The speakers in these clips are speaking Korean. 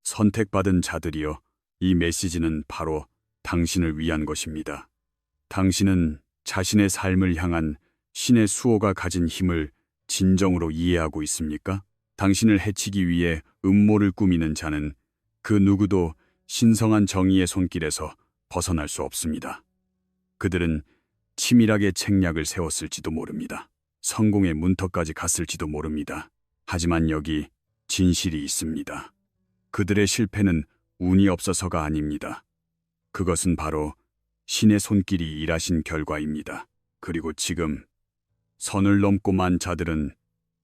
선택받은 자들이여, 이 메시지는 바로 당신을 위한 것입니다. 당신은 자신의 삶을 향한 신의 수호가 가진 힘을 진정으로 이해하고 있습니까? 당신을 해치기 위해 음모를 꾸미는 자는 그 누구도 신성한 정의의 손길에서 벗어날 수 없습니다. 그들은 치밀하게 책략을 세웠을지도 모릅니다. 성공의 문턱까지 갔을지도 모릅니다. 하지만 여기 진실이 있습니다. 그들의 실패는 운이 없어서가 아닙니다. 그것은 바로 신의 손길이 일하신 결과입니다. 그리고 지금 선을 넘고 만 자들은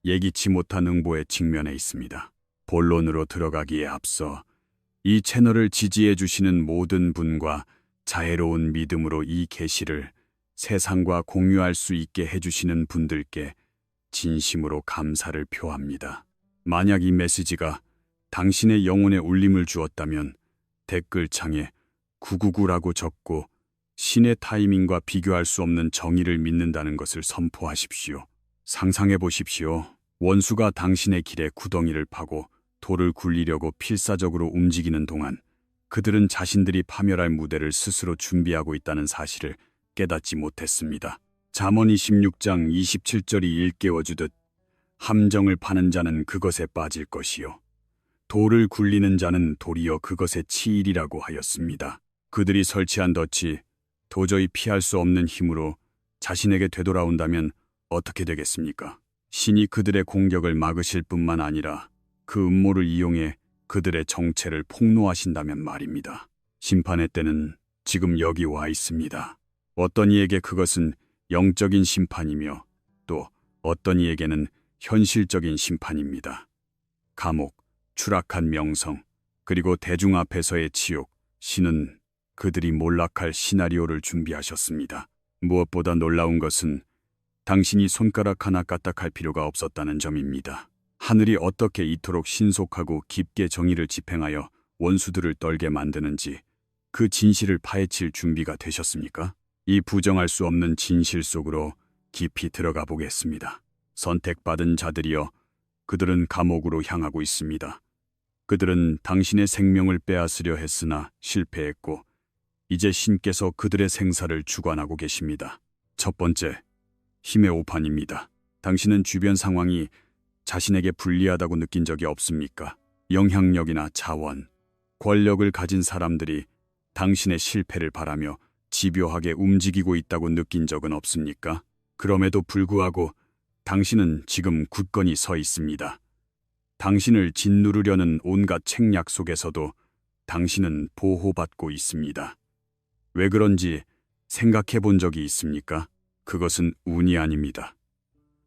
예기치 못한 응보에 직면해 있습니다. 본론으로 들어가기에 앞서 이 채널을 지지해 주시는 모든 분과 자애로운 믿음으로 이 계시를 세상과 공유할 수 있게 해주시는 분들께 진심으로 감사를 표합니다. 만약 이 메시지가 당신의 영혼에 울림을 주었다면 댓글창에 999라고 적고 신의 타이밍과 비교할 수 없는 정의를 믿는다는 것을 선포하십시오. 상상해 보십시오. 원수가 당신의 길에 구덩이를 파고 돌을 굴리려고 필사적으로 움직이는 동안 그들은 자신들이 파멸할 무대를 스스로 준비하고 있다는 사실을 깨닫지 못했습니다. 잠언 26장 27절이 일깨워주듯 함정을 파는 자는 그것에 빠질 것이요 돌을 굴리는 자는 도리어 그것에 치이리라고 하였습니다. 그들이 설치한 덫이 도저히 피할 수 없는 힘으로 자신에게 되돌아온다면 어떻게 되겠습니까? 신이 그들의 공격을 막으실 뿐만 아니라 그 음모를 이용해 그들의 정체를 폭로하신다면 말입니다. 심판의 때는 지금 여기 와 있습니다. 어떤 이에게 그것은 영적인 심판이며 또 어떤 이에게는 현실적인 심판입니다. 감옥, 추락한 명성, 그리고 대중 앞에서의 지옥, 신은 그들이 몰락할 시나리오를 준비하셨습니다. 무엇보다 놀라운 것은 당신이 손가락 하나 까딱할 필요가 없었다는 점입니다. 하늘이 어떻게 이토록 신속하고 깊게 정의를 집행하여 원수들을 떨게 만드는지 그 진실을 파헤칠 준비가 되셨습니까? 이 부정할 수 없는 진실 속으로 깊이 들어가 보겠습니다. 선택받은 자들이여, 그들은 감옥으로 향하고 있습니다. 그들은 당신의 생명을 빼앗으려 했으나 실패했고 이제 신께서 그들의 생사를 주관하고 계십니다. 첫 번째, 힘의 오판입니다. 당신은 주변 상황이 자신에게 불리하다고 느낀 적이 없습니까? 영향력이나 자원, 권력을 가진 사람들이 당신의 실패를 바라며 집요하게 움직이고 있다고 느낀 적은 없습니까? 그럼에도 불구하고 당신은 지금 굳건히 서 있습니다. 당신을 짓누르려는 온갖 책략 속에서도 당신은 보호받고 있습니다. 왜 그런지 생각해 본 적이 있습니까? 그것은 운이 아닙니다.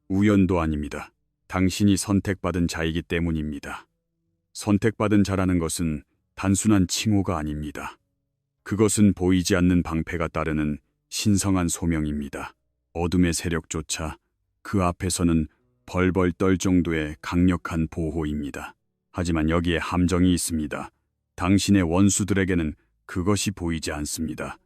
우연도 아닙니다. 당신이 선택받은 자이기 때문입니다. 선택받은 자라는 것은 단순한 칭호가 아닙니다. 그것은 보이지 않는 방패가 따르는 신성한 소명입니다. 어둠의 세력조차 그 앞에서는 벌벌 떨 정도의 강력한 보호입니다. 하지만 여기에 함정이 있습니다. 당신의 원수들에게는 그것이 보이지 않습니다.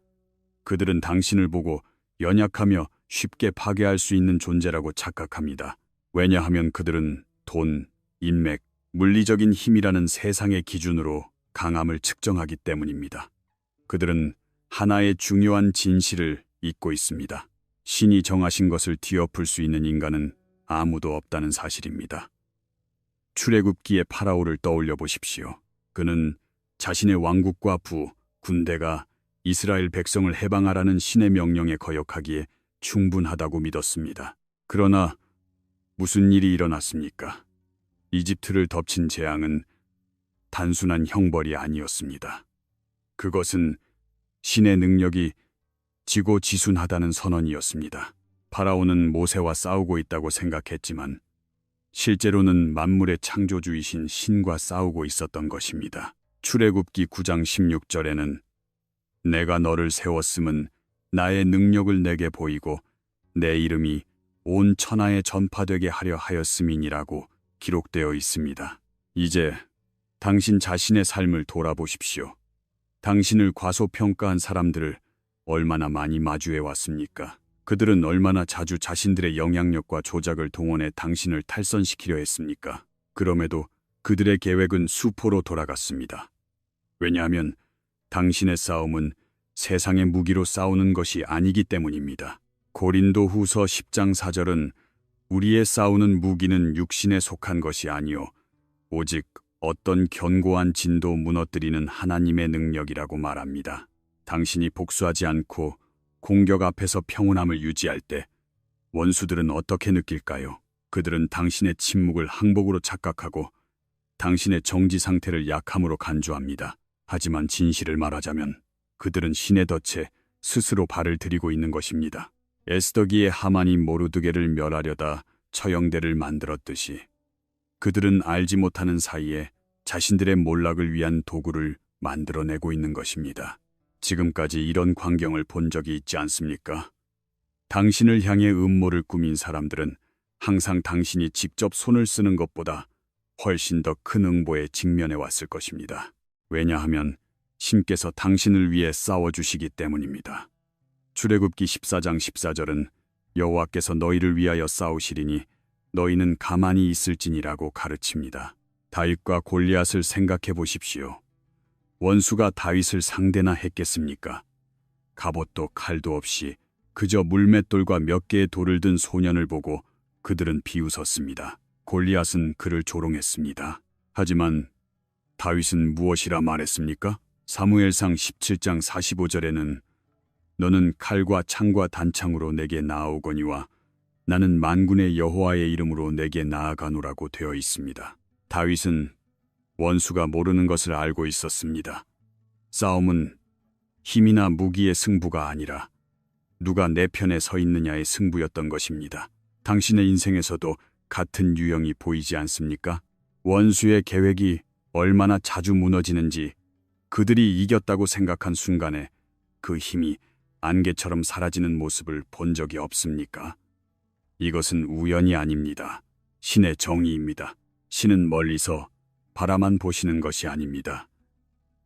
그들은 당신을 보고 연약하며 쉽게 파괴할 수 있는 존재라고 착각합니다. 왜냐하면 그들은 돈, 인맥, 물리적인 힘이라는 세상의 기준으로 강함을 측정하기 때문입니다. 그들은 하나의 중요한 진실을 잊고 있습니다. 신이 정하신 것을 뒤엎을 수 있는 인간은 아무도 없다는 사실입니다. 출애굽기의 파라오를 떠올려 보십시오. 그는 자신의 왕국과 부, 군대가 이스라엘 백성을 해방하라는 신의 명령에 거역하기에 충분하다고 믿었습니다. 그러나 무슨 일이 일어났습니까? 이집트를 덮친 재앙은 단순한 형벌이 아니었습니다. 그것은 신의 능력이 지고지순하다는 선언이었습니다. 파라오는 모세와 싸우고 있다고 생각했지만 실제로는 만물의 창조주이신 신과 싸우고 있었던 것입니다. 출애굽기 9장 16절에는 내가 너를 세웠음은 나의 능력을 내게 보이고 내 이름이 온 천하에 전파되게 하려 하였음이니라고 기록되어 있습니다. 이제 당신 자신의 삶을 돌아보십시오. 당신을 과소평가한 사람들을 얼마나 많이 마주해 왔습니까? 그들은 얼마나 자주 자신들의 영향력과 조작을 동원해 당신을 탈선시키려 했습니까? 그럼에도 그들의 계획은 수포로 돌아갔습니다. 왜냐하면 당신의 싸움은 세상의 무기로 싸우는 것이 아니기 때문입니다. 고린도 후서 10장 4절은 우리의 싸우는 무기는 육신에 속한 것이 아니요 오직 어떤 견고한 진도 무너뜨리는 하나님의 능력이라고 말합니다. 당신이 복수하지 않고 공격 앞에서 평온함을 유지할 때 원수들은 어떻게 느낄까요? 그들은 당신의 침묵을 항복으로 착각하고 당신의 정지 상태를 약함으로 간주합니다. 하지만 진실을 말하자면 그들은 신의 덫에 스스로 발을 들이고 있는 것입니다. 에스더기의 하만이 모르드게를 멸하려다 처형대를 만들었듯이 그들은 알지 못하는 사이에 자신들의 몰락을 위한 도구를 만들어내고 있는 것입니다. 지금까지 이런 광경을 본 적이 있지 않습니까? 당신을 향해 음모를 꾸민 사람들은 항상 당신이 직접 손을 쓰는 것보다 훨씬 더 큰 응보에 직면해 왔을 것입니다. 왜냐하면 신께서 당신을 위해 싸워주시기 때문입니다. 출애굽기 14장 14절은 여호와께서 너희를 위하여 싸우시리니 너희는 가만히 있을지니라고 가르칩니다. 다윗과 골리앗을 생각해 보십시오. 원수가 다윗을 상대나 했겠습니까? 갑옷도 칼도 없이 그저 물맷돌과 몇 개의 돌을 든 소년을 보고 그들은 비웃었습니다. 골리앗은 그를 조롱했습니다. 하지만 다윗은 무엇이라 말했습니까? 사무엘상 17장 45절에는 너는 칼과 창과 단창으로 내게 나아오거니와 나는 만군의 여호와의 이름으로 내게 나아가노라고 되어 있습니다. 다윗은 원수가 모르는 것을 알고 있었습니다. 싸움은 힘이나 무기의 승부가 아니라 누가 내 편에 서 있느냐의 승부였던 것입니다. 당신의 인생에서도 같은 유형이 보이지 않습니까? 원수의 계획이 얼마나 자주 무너지는지 그들이 이겼다고 생각한 순간에 그 힘이 안개처럼 사라지는 모습을 본 적이 없습니까? 이것은 우연이 아닙니다. 신의 정의입니다. 신은 멀리서 바라만 보시는 것이 아닙니다.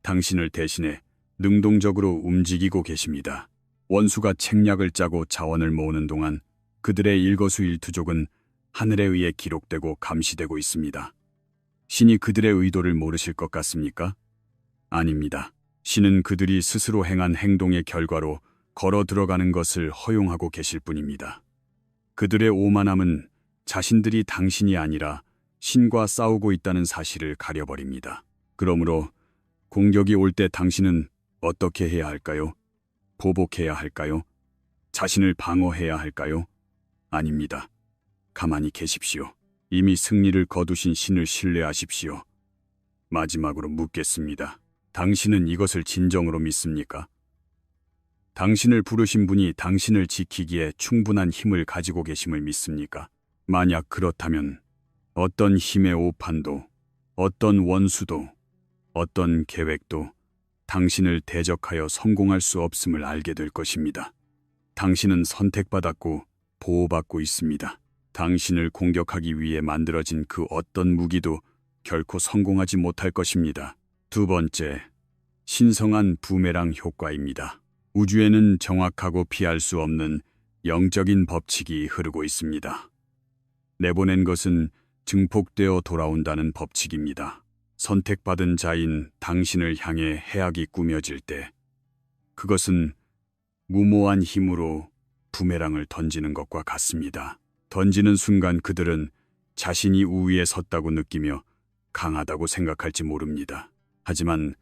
당신을 대신해 능동적으로 움직이고 계십니다. 원수가 책략을 짜고 자원을 모으는 동안 그들의 일거수일투족은 하늘에 의해 기록되고 감시되고 있습니다. 신이 그들의 의도를 모르실 것 같습니까? 아닙니다. 신은 그들이 스스로 행한 행동의 결과로 걸어 들어가는 것을 허용하고 계실 뿐입니다. 그들의 오만함은 자신들이 당신이 아니라 신과 싸우고 있다는 사실을 가려버립니다. 그러므로 공격이 올 때 당신은 어떻게 해야 할까요? 보복해야 할까요? 자신을 방어해야 할까요? 아닙니다. 가만히 계십시오. 이미 승리를 거두신 신을 신뢰하십시오. 마지막으로 묻겠습니다. 당신은 이것을 진정으로 믿습니까? 당신을 부르신 분이 당신을 지키기에 충분한 힘을 가지고 계심을 믿습니까? 만약 그렇다면 어떤 힘의 오판도, 어떤 원수도, 어떤 계획도 당신을 대적하여 성공할 수 없음을 알게 될 것입니다. 당신은 선택받았고 보호받고 있습니다. 당신을 공격하기 위해 만들어진 그 어떤 무기도 결코 성공하지 못할 것입니다. 두 번째, 신성한 부메랑 효과입니다. 우주에는 정확하고 피할 수 없는 영적인 법칙이 흐르고 있습니다. 내보낸 것은 증폭되어 돌아온다는 법칙입니다. 선택받은 자인 당신을 향해 해악이 꾸며질 때 그것은 무모한 힘으로 부메랑을 던지는 것과 같습니다. 던지는 순간 그들은 자신이 우위에 섰다고 느끼며 강하다고 생각할지 모릅니다. 하지만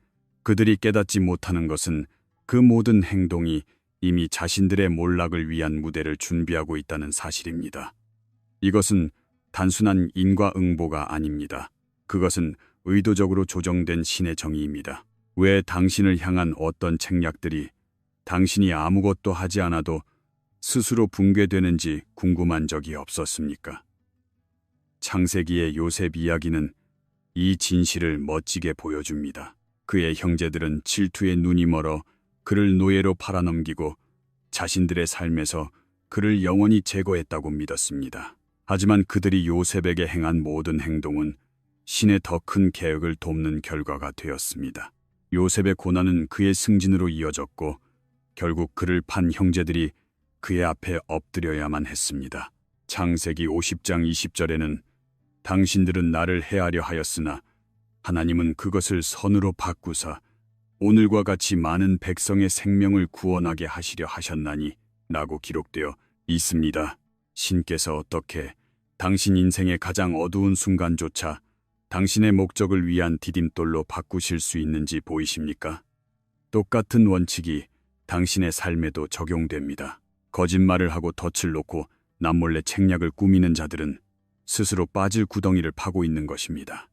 그들이 깨닫지 못하는 것은 그 모든 행동이 이미 자신들의 몰락을 위한 무대를 준비하고 있다는 사실입니다. 이것은 단순한 인과응보가 아닙니다. 그것은 의도적으로 조정된 신의 정의입니다. 왜 당신을 향한 어떤 책략들이 당신이 아무것도 하지 않아도 스스로 붕괴되는지 궁금한 적이 없었습니까? 창세기의 요셉 이야기는 이 진실을 멋지게 보여줍니다. 그의 형제들은 질투에 눈이 멀어 그를 노예로 팔아넘기고 자신들의 삶에서 그를 영원히 제거했다고 믿었습니다. 하지만 그들이 요셉에게 행한 모든 행동은 신의 더 큰 계획을 돕는 결과가 되었습니다. 요셉의 고난은 그의 승진으로 이어졌고 결국 그를 판 형제들이 그의 앞에 엎드려야만 했습니다. 창세기 50장 20절에는 당신들은 나를 해하려 하였으나 하나님은 그것을 선으로 바꾸사 오늘과 같이 많은 백성의 생명을 구원하게 하시려 하셨나니 라고 기록되어 있습니다. 신께서 어떻게 당신 인생의 가장 어두운 순간조차 당신의 목적을 위한 디딤돌로 바꾸실 수 있는지 보이십니까? 똑같은 원칙이 당신의 삶에도 적용됩니다. 거짓말을 하고 덫을 놓고 남몰래 책략을 꾸미는 자들은 스스로 빠질 구덩이를 파고 있는 것입니다.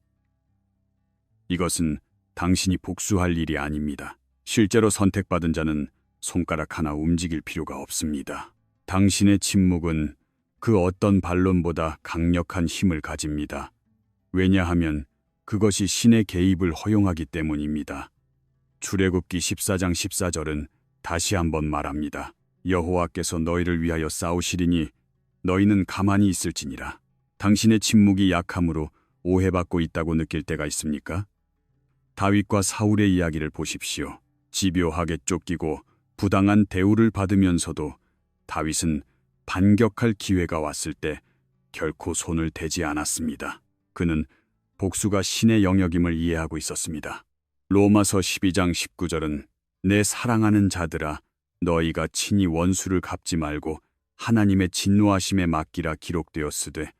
이것은 당신이 복수할 일이 아닙니다. 실제로 선택받은 자는 손가락 하나 움직일 필요가 없습니다. 당신의 침묵은 그 어떤 반론보다 강력한 힘을 가집니다. 왜냐하면 그것이 신의 개입을 허용하기 때문입니다. 출애굽기 14장 14절은 다시 한번 말합니다. 여호와께서 너희를 위하여 싸우시리니 너희는 가만히 있을지니라. 당신의 침묵이 약함으로 오해받고 있다고 느낄 때가 있습니까? 다윗과 사울의 이야기를 보십시오. 집요하게 쫓기고 부당한 대우를 받으면서도 다윗은 반격할 기회가 왔을 때 결코 손을 대지 않았습니다. 그는 복수가 신의 영역임을 이해하고 있었습니다. 로마서 12장 19절은 내 사랑하는 자들아 너희가 친히 원수를 갚지 말고 하나님의 진노하심에 맡기라 기록되었으되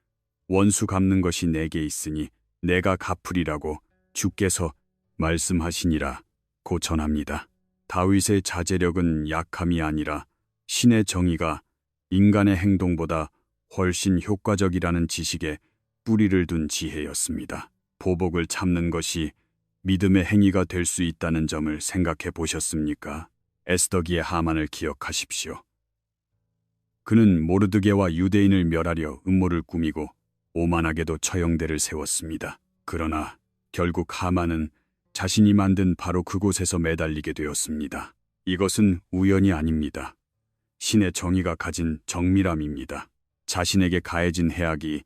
원수 갚는 것이 내게 있으니 내가 갚으리라고 주께서 말씀하시니라 고 전합니다. 다윗의 자제력은 약함이 아니라 신의 정의가 인간의 행동보다 훨씬 효과적이라는 지식에 뿌리를 둔 지혜였습니다. 보복을 참는 것이 믿음의 행위가 될 수 있다는 점을 생각해 보셨습니까? 에스더기의 하만을 기억하십시오. 그는 모르드게와 유대인을 멸하려 음모를 꾸미고 오만하게도 처형대를 세웠습니다. 그러나 결국 하만은 자신이 만든 바로 그곳에서 매달리게 되었습니다. 이것은 우연이 아닙니다. 신의 정의가 가진 정밀함입니다. 자신에게 가해진 해악이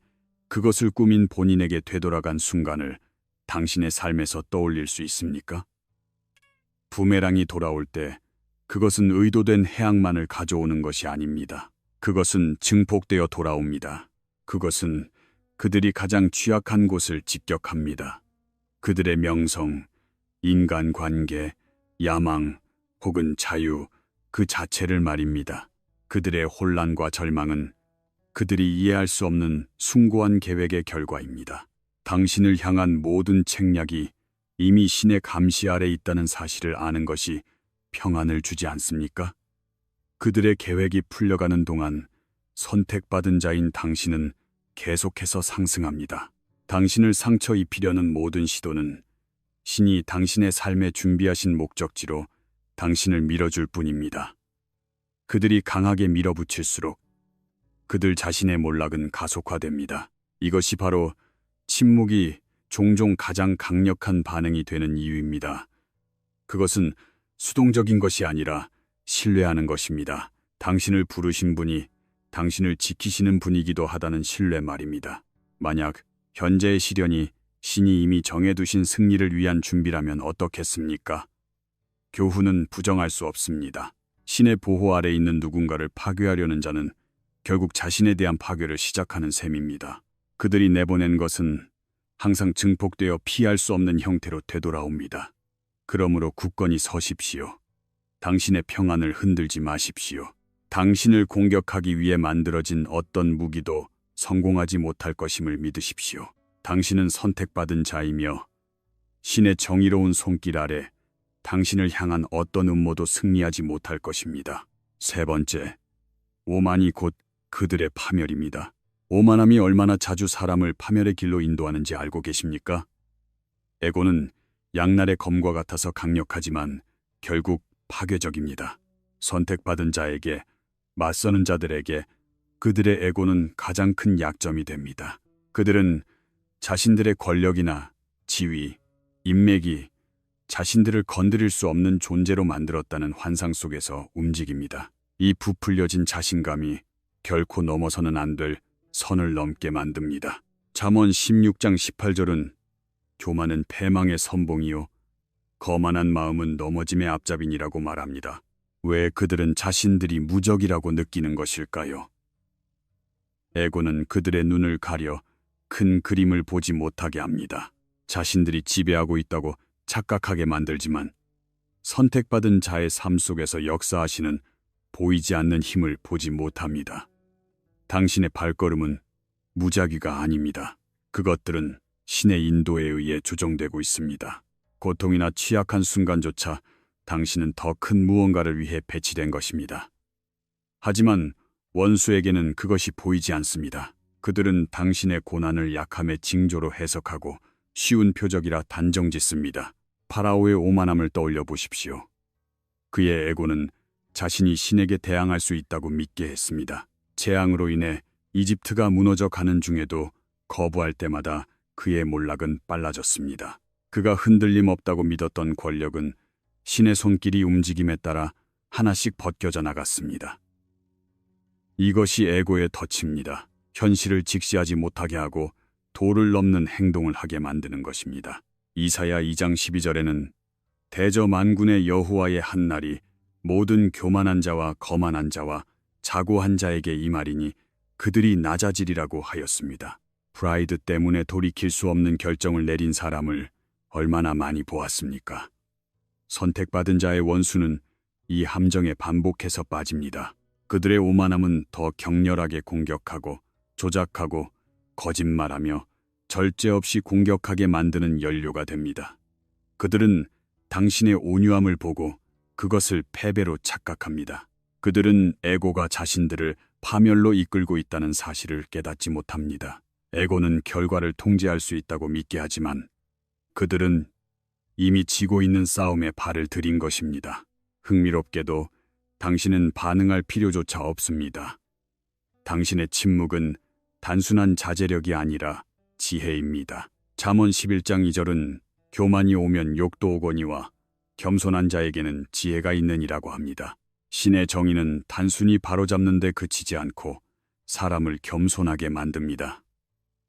그것을 꾸민 본인에게 되돌아간 순간을 당신의 삶에서 떠올릴 수 있습니까? 부메랑이 돌아올 때 그것은 의도된 해악만을 가져오는 것이 아닙니다. 그것은 증폭되어 돌아옵니다. 그것은 그들이 가장 취약한 곳을 직격합니다. 그들의 명성, 인간관계, 야망 혹은 자유 그 자체를 말입니다. 그들의 혼란과 절망은 그들이 이해할 수 없는 숭고한 계획의 결과입니다. 당신을 향한 모든 책략이 이미 신의 감시 아래 있다는 사실을 아는 것이 평안을 주지 않습니까? 그들의 계획이 풀려가는 동안 선택받은 자인 당신은 계속해서 상승합니다. 당신을 상처 입히려는 모든 시도는 신이 당신의 삶에 준비하신 목적지로 당신을 밀어줄 뿐입니다. 그들이 강하게 밀어붙일수록 그들 자신의 몰락은 가속화됩니다. 이것이 바로 침묵이 종종 가장 강력한 반응이 되는 이유입니다. 그것은 수동적인 것이 아니라 신뢰하는 것입니다. 당신을 부르신 분이 당신을 지키시는 분이기도 하다는 신뢰 말입니다. 만약 현재의 시련이 신이 이미 정해두신 승리를 위한 준비라면 어떻겠습니까? 교훈은 부정할 수 없습니다. 신의 보호 아래 있는 누군가를 파괴하려는 자는 결국 자신에 대한 파괴를 시작하는 셈입니다. 그들이 내보낸 것은 항상 증폭되어 피할 수 없는 형태로 되돌아옵니다. 그러므로 굳건히 서십시오. 당신의 평안을 흔들지 마십시오. 당신을 공격하기 위해 만들어진 어떤 무기도 성공하지 못할 것임을 믿으십시오. 당신은 선택받은 자이며 신의 정의로운 손길 아래 당신을 향한 어떤 음모도 승리하지 못할 것입니다. 세 번째, 오만이 곧 그들의 파멸입니다. 오만함이 얼마나 자주 사람을 파멸의 길로 인도하는지 알고 계십니까? 에고는 양날의 검과 같아서 강력하지만 결국 파괴적입니다. 선택받은 자에게, 맞서는 자들에게 그들의 에고는 가장 큰 약점이 됩니다. 그들은 자신들의 권력이나 지위, 인맥이 자신들을 건드릴 수 없는 존재로 만들었다는 환상 속에서 움직입니다. 이 부풀려진 자신감이 결코 넘어서는 안 될 선을 넘게 만듭니다. 잠언 16장 18절은 교만은 패망의 선봉이요 거만한 마음은 넘어짐의 앞잡이니라고 말합니다. 왜 그들은 자신들이 무적이라고 느끼는 것일까요? 에고는 그들의 눈을 가려 큰 그림을 보지 못하게 합니다. 자신들이 지배하고 있다고 착각하게 만들지만 선택받은 자의 삶 속에서 역사하시는 보이지 않는 힘을 보지 못합니다. 당신의 발걸음은 무작위가 아닙니다. 그것들은 신의 인도에 의해 조정되고 있습니다. 고통이나 취약한 순간조차 당신은 더 큰 무언가를 위해 배치된 것입니다. 하지만 원수에게는 그것이 보이지 않습니다. 그들은 당신의 고난을 약함의 징조로 해석하고 쉬운 표적이라 단정짓습니다. 파라오의 오만함을 떠올려 보십시오. 그의 에고는 자신이 신에게 대항할 수 있다고 믿게 했습니다. 재앙으로 인해 이집트가 무너져 가는 중에도 거부할 때마다 그의 몰락은 빨라졌습니다. 그가 흔들림 없다고 믿었던 권력은 신의 손길이 움직임에 따라 하나씩 벗겨져 나갔습니다. 이것이 에고의 덫입니다. 현실을 직시하지 못하게 하고 도를 넘는 행동을 하게 만드는 것입니다. 이사야 2장 12절에는 대저 만군의 여호와의 한 날이 모든 교만한 자와 거만한 자와 자고한 자에게 임하리니 그들이 낮아지리라고 하였습니다. 프라이드 때문에 돌이킬 수 없는 결정을 내린 사람을 얼마나 많이 보았습니까? 선택받은 자의 원수는 이 함정에 반복해서 빠집니다. 그들의 오만함은 더 격렬하게 공격하고 조작하고 거짓말하며 절제 없이 공격하게 만드는 연료가 됩니다. 그들은 당신의 온유함을 보고 그것을 패배로 착각합니다. 그들은 에고가 자신들을 파멸로 이끌고 있다는 사실을 깨닫지 못합니다. 에고는 결과를 통제할 수 있다고 믿게 하지만 그들은 이미 지고 있는 싸움에 발을 들인 것입니다. 흥미롭게도 당신은 반응할 필요조차 없습니다. 당신의 침묵은 단순한 자제력이 아니라 지혜입니다. 잠언 11장 2절은 교만이 오면 욕도 오거니와 겸손한 자에게는 지혜가 있느니라고 합니다. 신의 정의는 단순히 바로잡는 데 그치지 않고 사람을 겸손하게 만듭니다.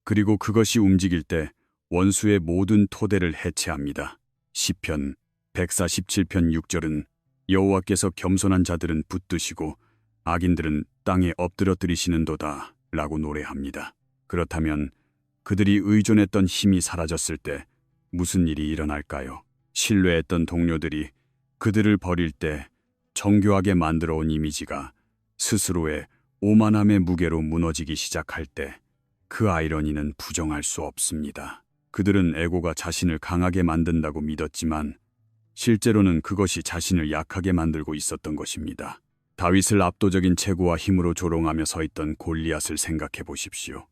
그리고 그것이 움직일 때 원수의 모든 토대를 해체합니다. 시편 147편 6절은 여호와께서 겸손한 자들은 붙드시고 악인들은 땅에 엎드러뜨리시는도다 라고 노래합니다. 그렇다면 그들이 의존했던 힘이 사라졌을 때 무슨 일이 일어날까요? 신뢰했던 동료들이 그들을 버릴 때 정교하게 만들어온 이미지가 스스로의 오만함의 무게로 무너지기 시작할 때 그 아이러니는 부정할 수 없습니다. 그들은 에고가 자신을 강하게 만든다고 믿었지만 실제로는 그것이 자신을 약하게 만들고 있었던 것입니다. 다윗을 압도적인 체구와 힘으로 조롱하며 서 있던 골리앗을 생각해 보십시오.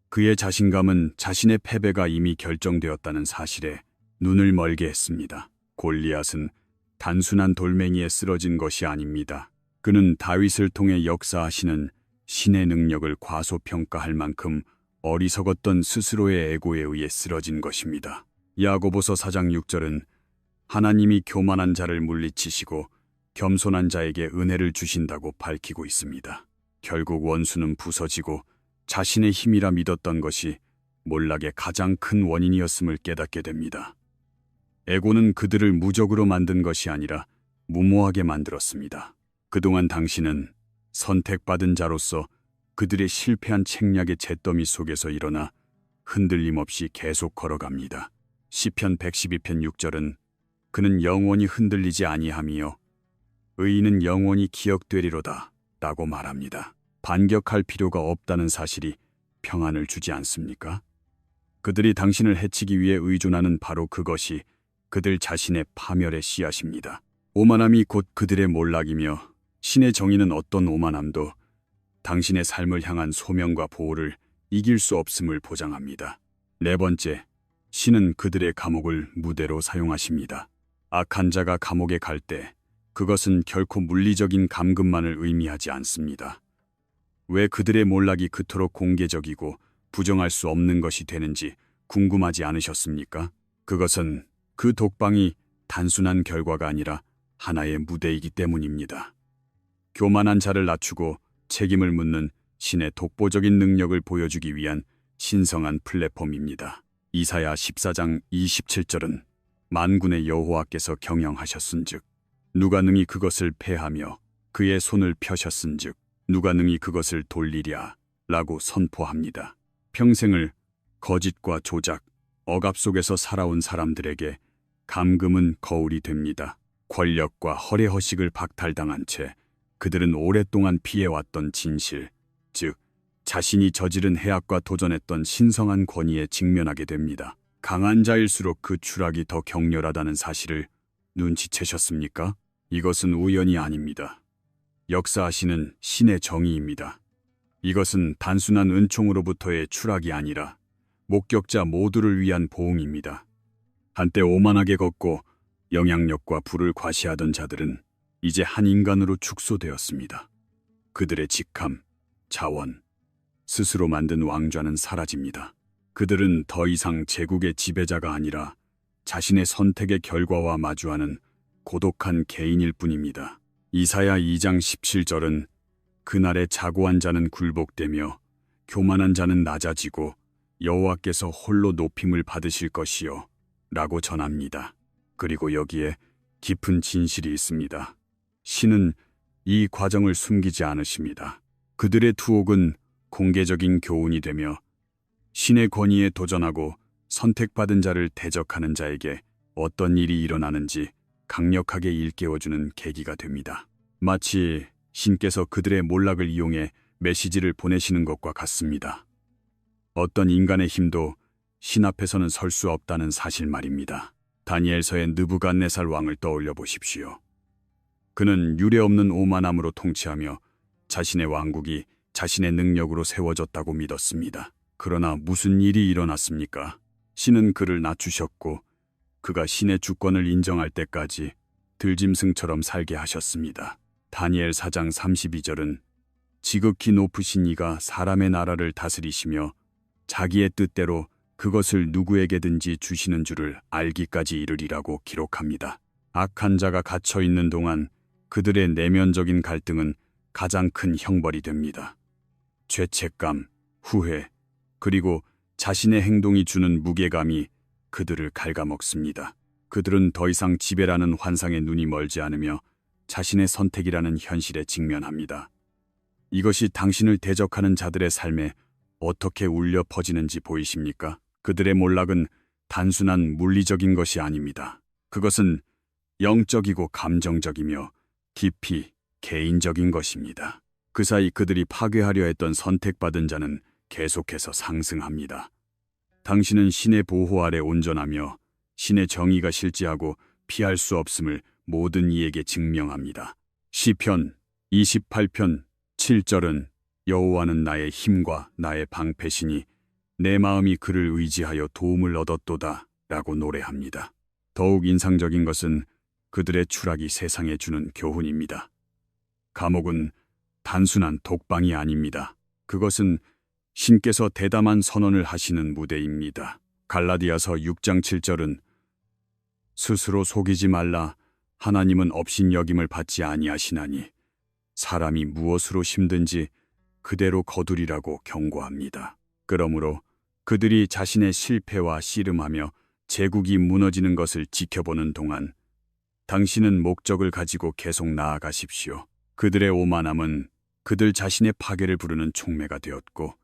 그의 자신감은 자신의 패배가 이미 결정되었다는 사실에 눈을 멀게 했습니다. 골리앗은 단순한 돌멩이에 쓰러진 것이 아닙니다. 그는 다윗을 통해 역사하시는 신의 능력을 과소평가할 만큼 어리석었던 스스로의 에고에 의해 쓰러진 것입니다. 야고보서 4장 6절은 하나님이 교만한 자를 물리치시고 겸손한 자에게 은혜를 주신다고 밝히고 있습니다. 결국 원수는 부서지고 자신의 힘이라 믿었던 것이 몰락의 가장 큰 원인이었음을 깨닫게 됩니다. 에고는 그들을 무적으로 만든 것이 아니라 무모하게 만들었습니다. 그동안 당신은 선택받은 자로서 그들의 실패한 책략의 잿더미 속에서 일어나 흔들림 없이 계속 걸어갑니다. 시편 112편 6절은 그는 영원히 흔들리지 아니하며 의인은 영원히 기억되리로다 라고 말합니다. 반격할 필요가 없다는 사실이 평안을 주지 않습니까? 그들이 당신을 해치기 위해 의존하는 바로 그것이 그들 자신의 파멸의 씨앗입니다. 오만함이 곧 그들의 몰락이며 신의 정의는 어떤 오만함도 당신의 삶을 향한 소명과 보호를 이길 수 없음을 보장합니다. 네 번째, 신은 그들의 감옥을 무대로 사용하십니다. 악한 자가 감옥에 갈 때 그것은 결코 물리적인 감금만을 의미하지 않습니다. 왜 그들의 몰락이 그토록 공개적이고 부정할 수 없는 것이 되는지 궁금하지 않으셨습니까? 그것은 그 독방이 단순한 결과가 아니라 하나의 무대이기 때문입니다. 교만한 자를 낮추고 책임을 묻는 신의 독보적인 능력을 보여주기 위한 신성한 플랫폼입니다. 이사야 14장 27절은 만군의 여호와께서 경영하셨은즉 누가 능히 그것을 패하며 그의 손을 펴셨은즉 누가 능히 그것을 돌리랴 라고 선포합니다. 평생을 거짓과 조작, 억압 속에서 살아온 사람들에게 감금은 거울이 됩니다. 권력과 허례허식을 박탈당한 채 그들은 오랫동안 피해왔던 진실, 즉 자신이 저지른 해악과 도전했던 신성한 권위에 직면하게 됩니다. 강한 자일수록 그 추락이 더 격렬하다는 사실을 눈치채셨습니까? 이것은 우연이 아닙니다. 역사하시는 신의 정의입니다. 이것은 단순한 은총으로부터의 추락이 아니라 목격자 모두를 위한 보응입니다. 한때 오만하게 걷고 영향력과 부를 과시하던 자들은 이제 한 인간으로 축소되었습니다. 그들의 직함, 자원, 스스로 만든 왕좌는 사라집니다. 그들은 더 이상 제국의 지배자가 아니라 자신의 선택의 결과와 마주하는 고독한 개인일 뿐입니다. 이사야 2장 17절은 그날에 자고한 자는 굴복되며 교만한 자는 낮아지고 여호와께서 홀로 높임을 받으실 것이요 라고 전합니다. 그리고 여기에 깊은 진실이 있습니다. 신은 이 과정을 숨기지 않으십니다. 그들의 투옥은 공개적인 교훈이 되며 신의 권위에 도전하고 선택받은 자를 대적하는 자에게 어떤 일이 일어나는지 강력하게 일깨워주는 계기가 됩니다. 마치 신께서 그들의 몰락을 이용해 메시지를 보내시는 것과 같습니다. 어떤 인간의 힘도 신 앞에서는 설 수 없다는 사실 말입니다. 다니엘서의 느부갓네살 왕을 떠올려 보십시오. 그는 유례없는 오만함으로 통치하며 자신의 왕국이 자신의 능력으로 세워졌다고 믿었습니다. 그러나 무슨 일이 일어났습니까? 신은 그를 낮추셨고 그가 신의 주권을 인정할 때까지 들짐승처럼 살게 하셨습니다. 다니엘 4장 32절은 지극히 높으신 이가 사람의 나라를 다스리시며 자기의 뜻대로 그것을 누구에게든지 주시는 줄을 알기까지 이르리라고 기록합니다. 악한 자가 갇혀 있는 동안 그들의 내면적인 갈등은 가장 큰 형벌이 됩니다. 죄책감, 후회, 그리고 자신의 행동이 주는 무게감이 그들을 갉아먹습니다. 그들은 더 이상 지배라는 환상에 눈이 멀지 않으며 자신의 선택이라는 현실에 직면합니다. 이것이 당신을 대적하는 자들의 삶에 어떻게 울려 퍼지는지 보이십니까? 그들의 몰락은 단순한 물리적인 것이 아닙니다. 그것은 영적이고 감정적이며 깊이 개인적인 것입니다. 그 사이 그들이 파괴하려 했던 선택받은 자는 계속해서 상승합니다. 당신은 신의 보호 아래 온전하며 신의 정의가 실지하고 피할 수 없음을 모든 이에게 증명합니다. 시편 28편 7절은 여호와는 나의 힘과 나의 방패시니 내 마음이 그를 의지하여 도움을 얻었도다 라고 노래합니다. 더욱 인상적인 것은 그들의 추락이 세상에 주는 교훈입니다. 감옥은 단순한 독방이 아닙니다. 그것은 신께서 대담한 선언을 하시는 무대입니다. 갈라디아서 6장 7절은 스스로 속이지 말라. 하나님은 업신여김을 받지 아니하시나니 사람이 무엇으로 힘든지 그대로 거두리라고 경고합니다. 그러므로 그들이 자신의 실패와 씨름하며 제국이 무너지는 것을 지켜보는 동안 당신은 목적을 가지고 계속 나아가십시오. 그들의 오만함은 그들 자신의 파괴를 부르는 촉매가 되었고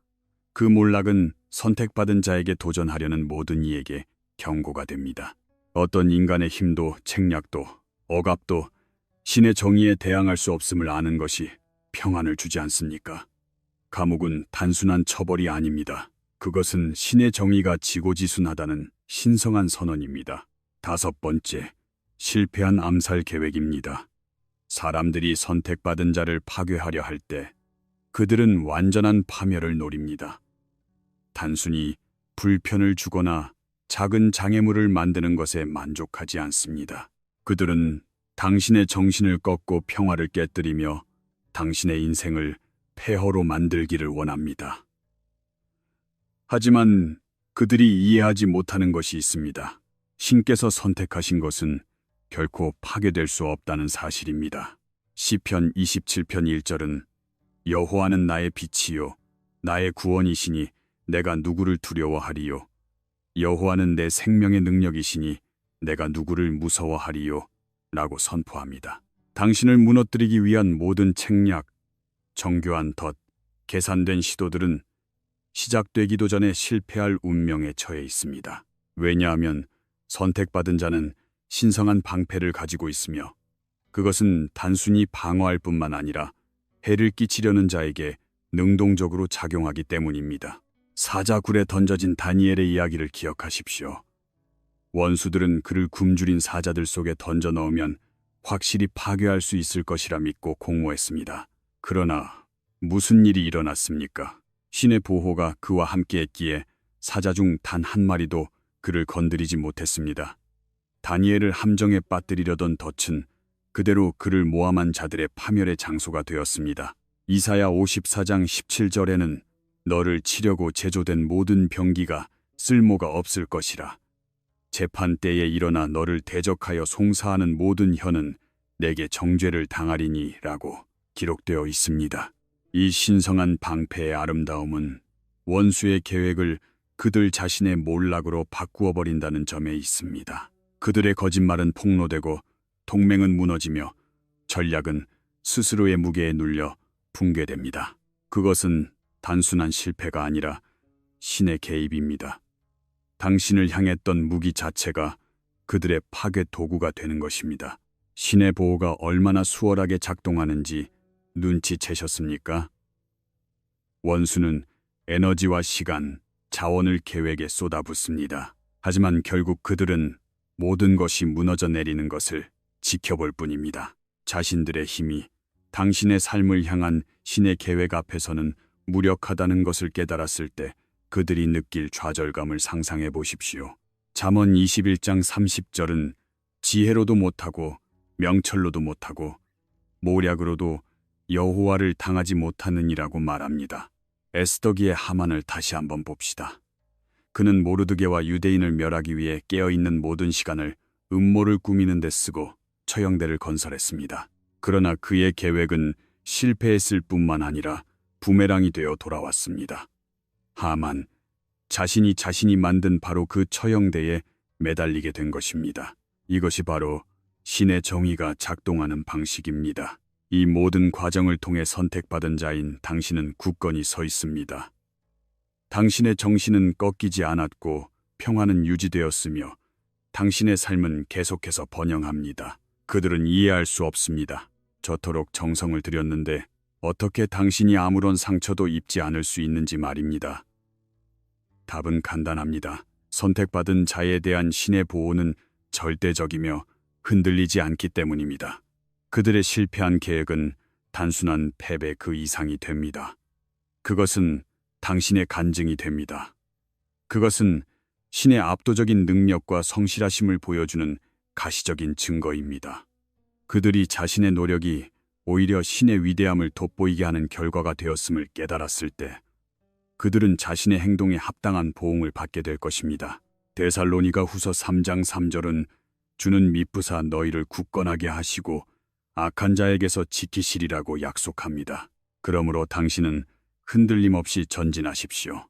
그 몰락은 선택받은 자에게 도전하려는 모든 이에게 경고가 됩니다. 어떤 인간의 힘도 책략도 억압도 신의 정의에 대항할 수 없음을 아는 것이 평안을 주지 않습니까? 감옥은 단순한 처벌이 아닙니다. 그것은 신의 정의가 지고지순하다는 신성한 선언입니다. 5번째, 실패한 암살 계획입니다. 사람들이 선택받은 자를 파괴하려 할 때 그들은 완전한 파멸을 노립니다. 단순히 불편을 주거나 작은 장애물을 만드는 것에 만족하지 않습니다. 그들은 당신의 정신을 꺾고 평화를 깨뜨리며 당신의 인생을 폐허로 만들기를 원합니다. 하지만 그들이 이해하지 못하는 것이 있습니다. 신께서 선택하신 것은 결코 파괴될 수 없다는 사실입니다. 시편 27편 1절은 여호와는 나의 빛이요 나의 구원이시니 내가 누구를 두려워하리요 여호와는 내 생명의 능력이시니 내가 누구를 무서워하리요 라고 선포합니다. 당신을 무너뜨리기 위한 모든 책략, 정교한 덫, 계산된 시도들은 시작되기도 전에 실패할 운명에 처해 있습니다. 왜냐하면 선택받은 자는 신성한 방패를 가지고 있으며 그것은 단순히 방어할 뿐만 아니라 해를 끼치려는 자에게 능동적으로 작용하기 때문입니다. 사자굴에 던져진 다니엘의 이야기를 기억하십시오. 원수들은 그를 굶주린 사자들 속에 던져 넣으면 확실히 파괴할 수 있을 것이라 믿고 공모했습니다. 그러나 무슨 일이 일어났습니까? 신의 보호가 그와 함께했기에 사자 중 단 한 마리도 그를 건드리지 못했습니다. 다니엘을 함정에 빠뜨리려던 덫은 그대로 그를 모함한 자들의 파멸의 장소가 되었습니다. 이사야 54장 17절에는 너를 치려고 제조된 모든 병기가 쓸모가 없을 것이라. 재판 때에 일어나 너를 대적하여 송사하는 모든 혀는 내게 정죄를 당하리니 라고 기록되어 있습니다. 이 신성한 방패의 아름다움은 원수의 계획을 그들 자신의 몰락으로 바꾸어 버린다는 점에 있습니다. 그들의 거짓말은 폭로되고 동맹은 무너지며 전략은 스스로의 무게에 눌려 붕괴됩니다. 그것은 단순한 실패가 아니라 신의 개입입니다. 당신을 향했던 무기 자체가 그들의 파괴 도구가 되는 것입니다. 신의 보호가 얼마나 수월하게 작동하는지 눈치채셨습니까? 원수는 에너지와 시간, 자원을 계획에 쏟아붓습니다. 하지만 결국 그들은 모든 것이 무너져 내리는 것을 지켜볼 뿐입니다. 자신들의 힘이 당신의 삶을 향한 신의 계획 앞에서는 무력하다는 것을 깨달았을 때 그들이 느낄 좌절감을 상상해 보십시오. 잠언 21장 30절은 지혜로도 못하고 명철로도 못하고 모략으로도 여호와를 당하지 못하느니라고 말합니다. 에스더기의 하만을 다시 한번 봅시다. 그는 모르드게와 유대인을 멸하기 위해 깨어있는 모든 시간을 음모를 꾸미는 데 쓰고 처형대를 건설했습니다. 그러나 그의 계획은 실패했을 뿐만 아니라 부메랑이 되어 돌아왔습니다. 하만, 자신이 만든 바로 그 처형대에 매달리게 된 것입니다. 이것이 바로 신의 정의가 작동하는 방식입니다. 이 모든 과정을 통해 선택받은 자인 당신은 굳건히 서 있습니다. 당신의 정신은 꺾이지 않았고 평화는 유지되었으며 당신의 삶은 계속해서 번영합니다. 그들은 이해할 수 없습니다. 저토록 정성을 들였는데 어떻게 당신이 아무런 상처도 입지 않을 수 있는지 말입니다. 답은 간단합니다. 선택받은 자에 대한 신의 보호는 절대적이며 흔들리지 않기 때문입니다. 그들의 실패한 계획은 단순한 패배 그 이상이 됩니다. 그것은 당신의 간증이 됩니다. 그것은 신의 압도적인 능력과 성실하심을 보여주는 가시적인 증거입니다. 그들이 자신의 노력이 오히려 신의 위대함을 돋보이게 하는 결과가 되었음을 깨달았을 때 그들은 자신의 행동에 합당한 보응을 받게 될 것입니다. 데살로니가 후서 3장 3절은 주는 미쁘사 너희를 굳건하게 하시고 악한 자에게서 지키시리라고 약속합니다. 그러므로 당신은 흔들림 없이 전진하십시오.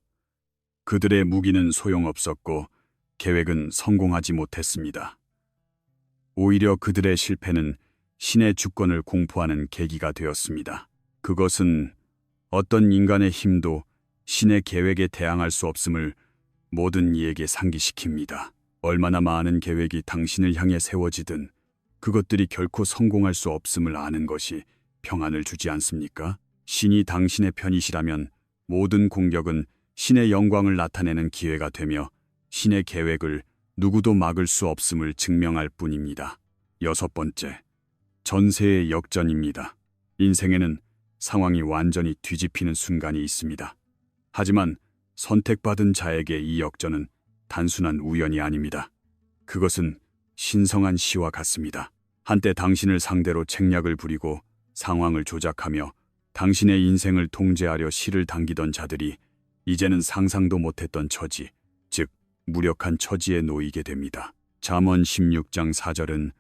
그들의 무기는 소용없었고 계획은 성공하지 못했습니다. 오히려 그들의 실패는 신의 주권을 공포하는 계기가 되었습니다. 그것은 어떤 인간의 힘도 신의 계획에 대항할 수 없음을 모든 이에게 상기시킵니다. 얼마나 많은 계획이 당신을 향해 세워지든 그것들이 결코 성공할 수 없음을 아는 것이 평안을 주지 않습니까? 신이 당신의 편이시라면 모든 공격은 신의 영광을 나타내는 기회가 되며 신의 계획을 누구도 막을 수 없음을 증명할 뿐입니다. 6번째, 전세의 역전입니다. 인생에는 상황이 완전히 뒤집히는 순간이 있습니다. 하지만 선택받은 자에게 이 역전은 단순한 우연이 아닙니다. 그것은 신성한 시와 같습니다. 한때 당신을 상대로 책략을 부리고 상황을 조작하며 당신의 인생을 통제하려 실을 당기던 자들이 이제는 상상도 못했던 처지, 즉 무력한 처지에 놓이게 됩니다. 잠언 16장 4절은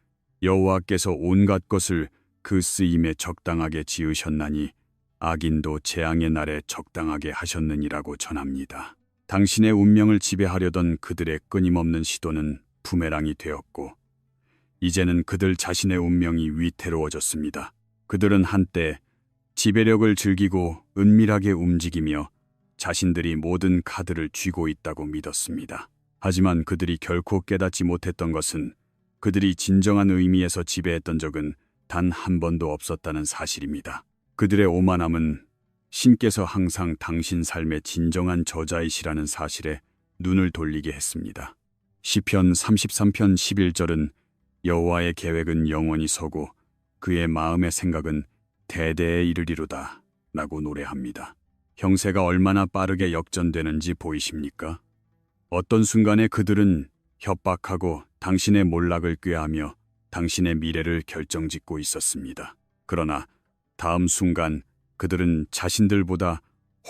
여호와께서 온갖 것을 그 쓰임에 적당하게 지으셨나니 악인도 재앙의 날에 적당하게 하셨느니라고 전합니다. 당신의 운명을 지배하려던 그들의 끊임없는 시도는 부메랑이 되었고 이제는 그들 자신의 운명이 위태로워졌습니다. 그들은 한때 지배력을 즐기고 은밀하게 움직이며 자신들이 모든 카드를 쥐고 있다고 믿었습니다. 하지만 그들이 결코 깨닫지 못했던 것은 그들이 진정한 의미에서 지배했던 적은 단 한 번도 없었다는 사실입니다. 그들의 오만함은 신께서 항상 당신 삶의 진정한 저자이시라는 사실에 눈을 돌리게 했습니다. 시편 33편 11절은 여호와의 계획은 영원히 서고 그의 마음의 생각은 대대에 이르리로다 라고 노래합니다. 형세가 얼마나 빠르게 역전되는지 보이십니까? 어떤 순간에 그들은 협박하고 당신의 몰락을 꾀하며 당신의 미래를 결정짓고 있었습니다. 그러나 다음 순간 그들은 자신들보다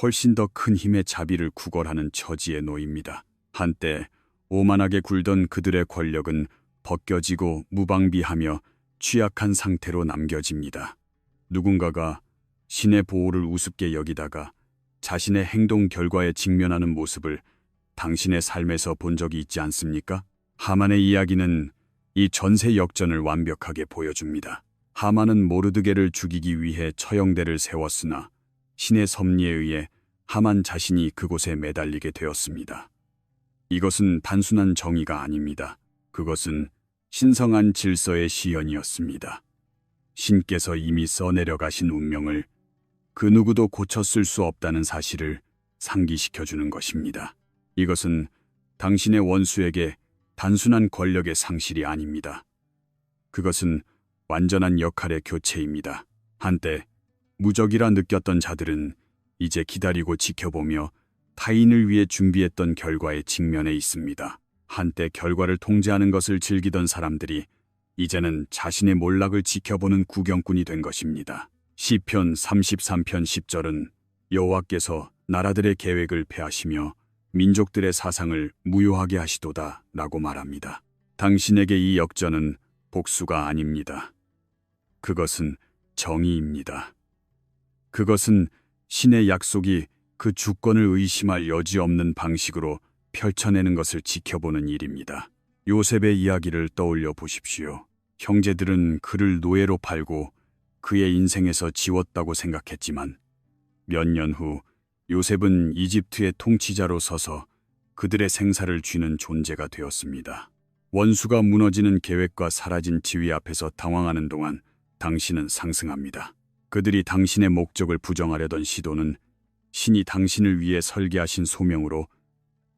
훨씬 더 큰 힘의 자비를 구걸하는 처지에 놓입니다. 한때 오만하게 굴던 그들의 권력은 벗겨지고 무방비하며 취약한 상태로 남겨집니다. 누군가가 신의 보호를 우습게 여기다가 자신의 행동 결과에 직면하는 모습을 당신의 삶에서 본 적이 있지 않습니까? 하만의 이야기는 이 전세 역전을 완벽하게 보여줍니다. 하만은 모르드게를 죽이기 위해 처형대를 세웠으나 신의 섭리에 의해 하만 자신이 그곳에 매달리게 되었습니다. 이것은 단순한 정의가 아닙니다. 그것은 신성한 질서의 시연이었습니다. 신께서 이미 써내려가신 운명을 그 누구도 고쳤을 수 없다는 사실을 상기시켜주는 것입니다. 이것은 당신의 원수에게 단순한 권력의 상실이 아닙니다. 그것은 완전한 역할의 교체입니다. 한때 무적이라 느꼈던 자들은 이제 기다리고 지켜보며 타인을 위해 준비했던 결과에 직면해 있습니다. 한때 결과를 통제하는 것을 즐기던 사람들이 이제는 자신의 몰락을 지켜보는 구경꾼이 된 것입니다. 시편 33편 10절은 여호와께서 나라들의 계획을 폐하시며 민족들의 사상을 무효하게 하시도다 라고 말합니다. 당신에게 이 역전은 복수가 아닙니다. 그것은 정의입니다. 그것은 신의 약속이 그 주권을 의심할 여지 없는 방식으로 펼쳐내는 것을 지켜보는 일입니다. 요셉의 이야기를 떠올려 보십시오. 형제들은 그를 노예로 팔고 그의 인생에서 지웠다고 생각했지만 몇 년 후 요셉은 이집트의 통치자로 서서 그들의 생사를 쥐는 존재가 되었습니다. 원수가 무너지는 계획과 사라진 지위 앞에서 당황하는 동안 당신은 상승합니다. 그들이 당신의 목적을 부정하려던 시도는 신이 당신을 위해 설계하신 소명으로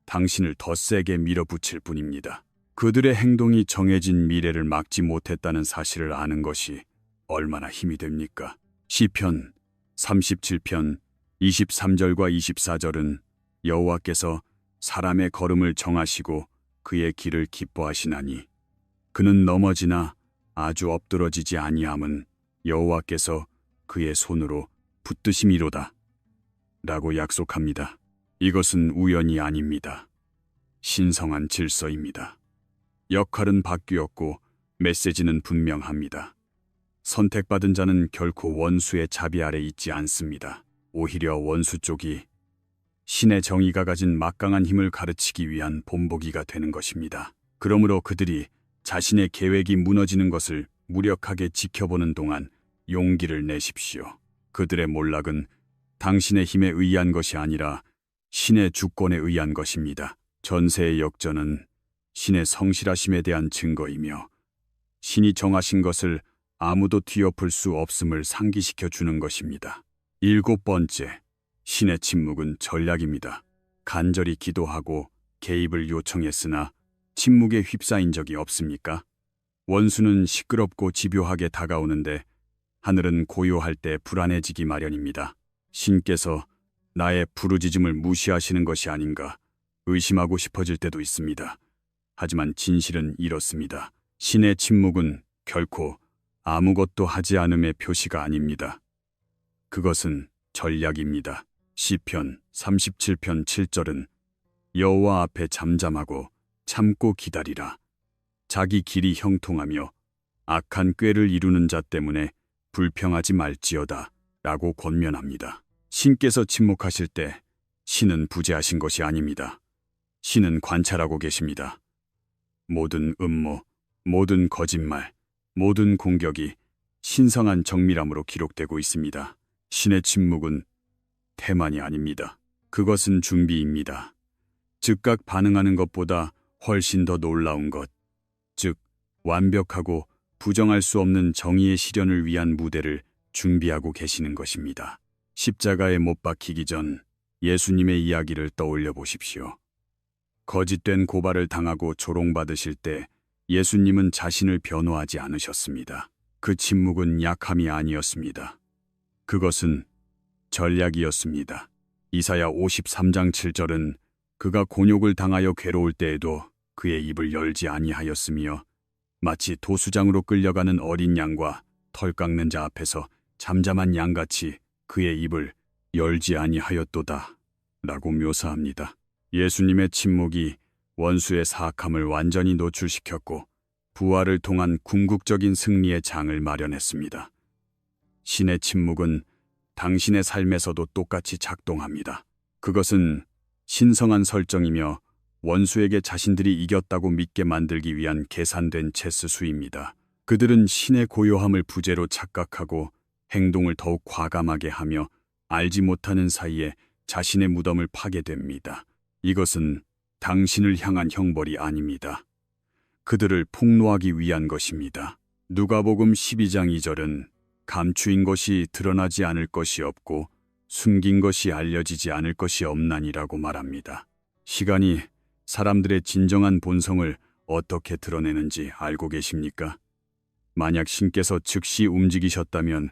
당신을 더 세게 밀어붙일 뿐입니다. 그들의 행동이 정해진 미래를 막지 못했다는 사실을 아는 것이 얼마나 힘이 됩니까? 시편 37편 23절과 24절은 여호와께서 사람의 걸음을 정하시고 그의 길을 기뻐하시나니 그는 넘어지나 아주 엎드러지지 아니함은 여호와께서 그의 손으로 붙드심이로다 라고 약속합니다. 이것은 우연이 아닙니다. 신성한 질서입니다. 역할은 바뀌었고 메시지는 분명합니다. 선택받은 자는 결코 원수의 자비 아래 있지 않습니다. 오히려 원수 쪽이 신의 정의가 가진 막강한 힘을 가르치기 위한 본보기가 되는 것입니다. 그러므로 그들이 자신의 계획이 무너지는 것을 무력하게 지켜보는 동안 용기를 내십시오. 그들의 몰락은 당신의 힘에 의한 것이 아니라 신의 주권에 의한 것입니다. 전세의 역전은 신의 성실하심에 대한 증거이며 신이 정하신 것을 아무도 뒤엎을 수 없음을 상기시켜 주는 것입니다. 7번째, 신의 침묵은 전략입니다. 간절히 기도하고 개입을 요청했으나 침묵에 휩싸인 적이 없습니까? 원수는 시끄럽고 집요하게 다가오는데 하늘은 고요할 때 불안해지기 마련입니다. 신께서 나의 부르짖음을 무시하시는 것이 아닌가 의심하고 싶어질 때도 있습니다. 하지만 진실은 이렇습니다. 신의 침묵은 결코 아무것도 하지 않음의 표시가 아닙니다. 그것은 전략입니다. 시편 37편 7절은 여호와 앞에 잠잠하고 참고 기다리라. 자기 길이 형통하며 악한 꾀를 이루는 자 때문에 불평하지 말지어다 라고 권면합니다. 신께서 침묵하실 때 신은 부재하신 것이 아닙니다. 신은 관찰하고 계십니다. 모든 음모, 모든 거짓말, 모든 공격이 신성한 정밀함으로 기록되고 있습니다. 신의 침묵은 태만이 아닙니다. 그것은 준비입니다. 즉각 반응하는 것보다 훨씬 더 놀라운 것, 즉 완벽하고 부정할 수 없는 정의의 실현을 위한 무대를 준비하고 계시는 것입니다. 십자가에 못 박히기 전 예수님의 이야기를 떠올려 보십시오. 거짓된 고발을 당하고 조롱받으실 때 예수님은 자신을 변호하지 않으셨습니다. 그 침묵은 약함이 아니었습니다. 그것은 전략이었습니다. 이사야 53장 7절은 그가 곤욕을 당하여 괴로울 때에도 그의 입을 열지 아니하였으며 마치 도수장으로 끌려가는 어린 양과 털 깎는 자 앞에서 잠잠한 양같이 그의 입을 열지 아니하였도다 라고 묘사합니다. 예수님의 침묵이 원수의 사악함을 완전히 노출시켰고 부활을 통한 궁극적인 승리의 장을 마련했습니다. 신의 침묵은 당신의 삶에서도 똑같이 작동합니다. 그것은 신성한 설정이며 원수에게 자신들이 이겼다고 믿게 만들기 위한 계산된 체스 수입니다. 그들은 신의 고요함을 부재로 착각하고 행동을 더욱 과감하게 하며 알지 못하는 사이에 자신의 무덤을 파게 됩니다. 이것은 당신을 향한 형벌이 아닙니다. 그들을 폭로하기 위한 것입니다. 누가복음 12장 2절은 감추인 것이 드러나지 않을 것이 없고 숨긴 것이 알려지지 않을 것이 없나니라고 말합니다. 시간이 사람들의 진정한 본성을 어떻게 드러내는지 알고 계십니까? 만약 신께서 즉시 움직이셨다면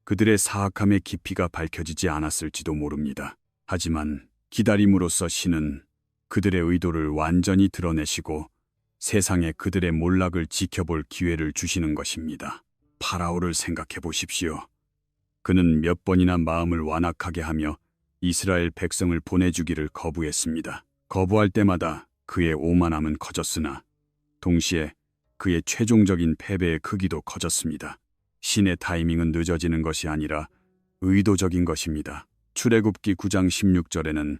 그들의 사악함의 깊이가 밝혀지지 않았을지도 모릅니다. 하지만 기다림으로써 신은 그들의 의도를 완전히 드러내시고 세상에 그들의 몰락을 지켜볼 기회를 주시는 것입니다. 파라오를 생각해 보십시오. 그는 몇 번이나 마음을 완악하게 하며 이스라엘 백성을 보내주기를 거부했습니다. 거부할 때마다 그의 오만함은 커졌으나 동시에 그의 최종적인 패배의 크기도 커졌습니다. 신의 타이밍은 늦어지는 것이 아니라 의도적인 것입니다. 출애굽기 9장 16절에는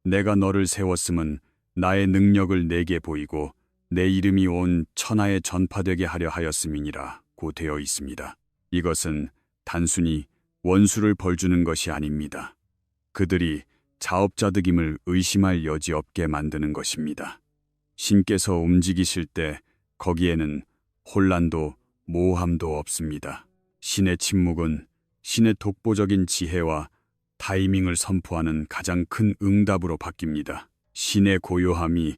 내가 너를 세웠음은 나의 능력을 내게 보이고 내 이름이 온 천하에 전파되게 하려 하였음이니라 고 되어 있습니다. 이것은 단순히 원수를 벌주는 것이 아닙니다. 그들이 자업자득임을 의심할 여지 없게 만드는 것입니다. 신께서 움직이실 때 거기에는 혼란도 모호함도 없습니다. 신의 침묵은 신의 독보적인 지혜와 타이밍을 선포하는 가장 큰 응답으로 바뀝니다. 신의 고요함이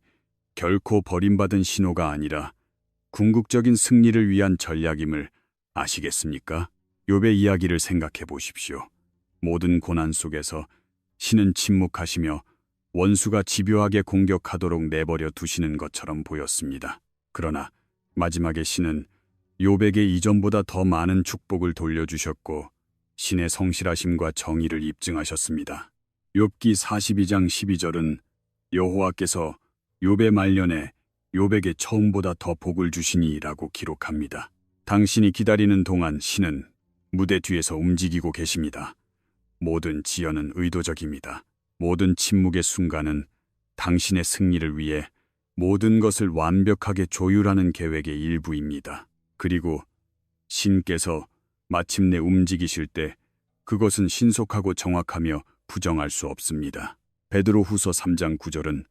결코 버림받은 신호가 아니라 궁극적인 승리를 위한 전략임을 아시겠습니까? 욥의 이야기를 생각해 보십시오. 모든 고난 속에서 신은 침묵하시며 원수가 집요하게 공격하도록 내버려 두시는 것처럼 보였습니다. 그러나 마지막에 신은 욥에게 이전보다 더 많은 축복을 돌려주셨고 신의 성실하심과 정의를 입증하셨습니다. 욥기 42장 12절은 여호와께서 욥의 말년에 욥에게 처음보다 더 복을 주시니라고 기록합니다. 당신이 기다리는 동안 신은 무대 뒤에서 움직이고 계십니다. 모든 지연은 의도적입니다. 모든 침묵의 순간은 당신의 승리를 위해 모든 것을 완벽하게 조율하는 계획의 일부입니다. 그리고 신께서 마침내 움직이실 때 그것은 신속하고 정확하며 부정할 수 없습니다. 베드로후서 3장 9절은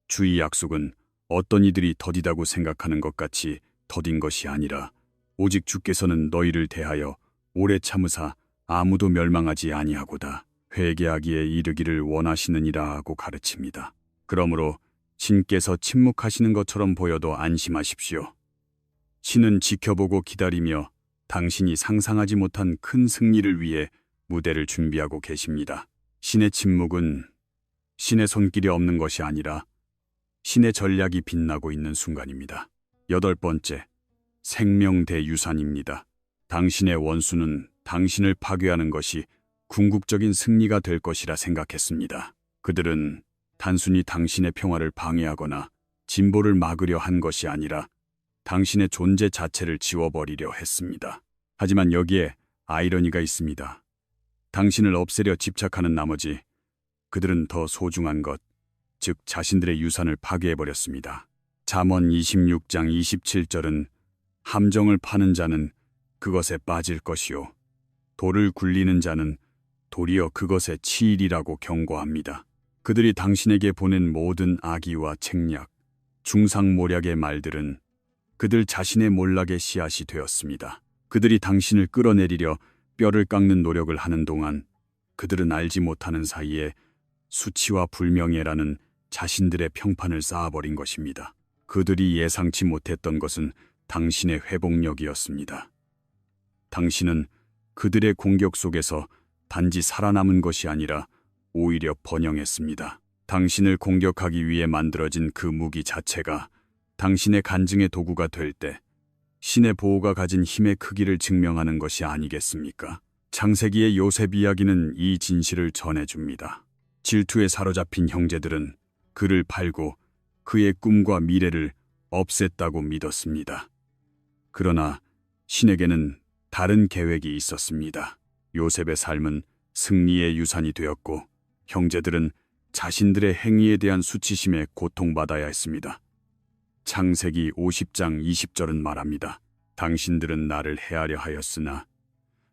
주의 약속은 어떤 이들이 더디다고 생각하는 것 같이 더딘 것이 아니라 오직 주께서는 너희를 대하여 오래 참으사 아무도 멸망하지 아니하고다 회개하기에 이르기를 원하시느니라 하고 가르칩니다. 그러므로 신께서 침묵하시는 것처럼 보여도 안심하십시오. 신은 지켜보고 기다리며 당신이 상상하지 못한 큰 승리를 위해 무대를 준비하고 계십니다. 신의 침묵은 신의 손길이 없는 것이 아니라 신의 전략이 빛나고 있는 순간입니다. 8번째, 생명대유산입니다. 당신의 원수는 당신을 파괴하는 것이 궁극적인 승리가 될 것이라 생각했습니다. 그들은 단순히 당신의 평화를 방해하거나 진보를 막으려 한 것이 아니라 당신의 존재 자체를 지워버리려 했습니다. 하지만 여기에 아이러니가 있습니다. 당신을 없애려 집착하는 나머지 그들은 더 소중한 것, 즉 자신들의 유산을 파괴해버렸습니다. 잠언 26장 27절은 함정을 파는 자는 그것에 빠질 것이요 돌을 굴리는 자는 도리어 그것에 치이리라고 경고합니다. 그들이 당신에게 보낸 모든 악의와 책략, 중상모략의 말들은 그들 자신의 몰락의 씨앗이 되었습니다. 그들이 당신을 끌어내리려 뼈를 깎는 노력을 하는 동안 그들은 알지 못하는 사이에 수치와 불명예라는 자신들의 평판을 쌓아버린 것입니다. 그들이 예상치 못했던 것은 당신의 회복력이었습니다. 당신은 그들의 공격 속에서 단지 살아남은 것이 아니라 오히려 번영했습니다. 당신을 공격하기 위해 만들어진 그 무기 자체가 당신의 간증의 도구가 될 때 신의 보호가 가진 힘의 크기를 증명하는 것이 아니겠습니까? 창세기의 요셉 이야기는 이 진실을 전해줍니다. 질투에 사로잡힌 형제들은 그를 팔고 그의 꿈과 미래를 없앴다고 믿었습니다. 그러나 신에게는 다른 계획이 있었습니다. 요셉의 삶은 승리의 유산이 되었고 형제들은 자신들의 행위에 대한 수치심에 고통받아야 했습니다. 창세기 50장 20절은 말합니다. 당신들은 나를 해하려 하였으나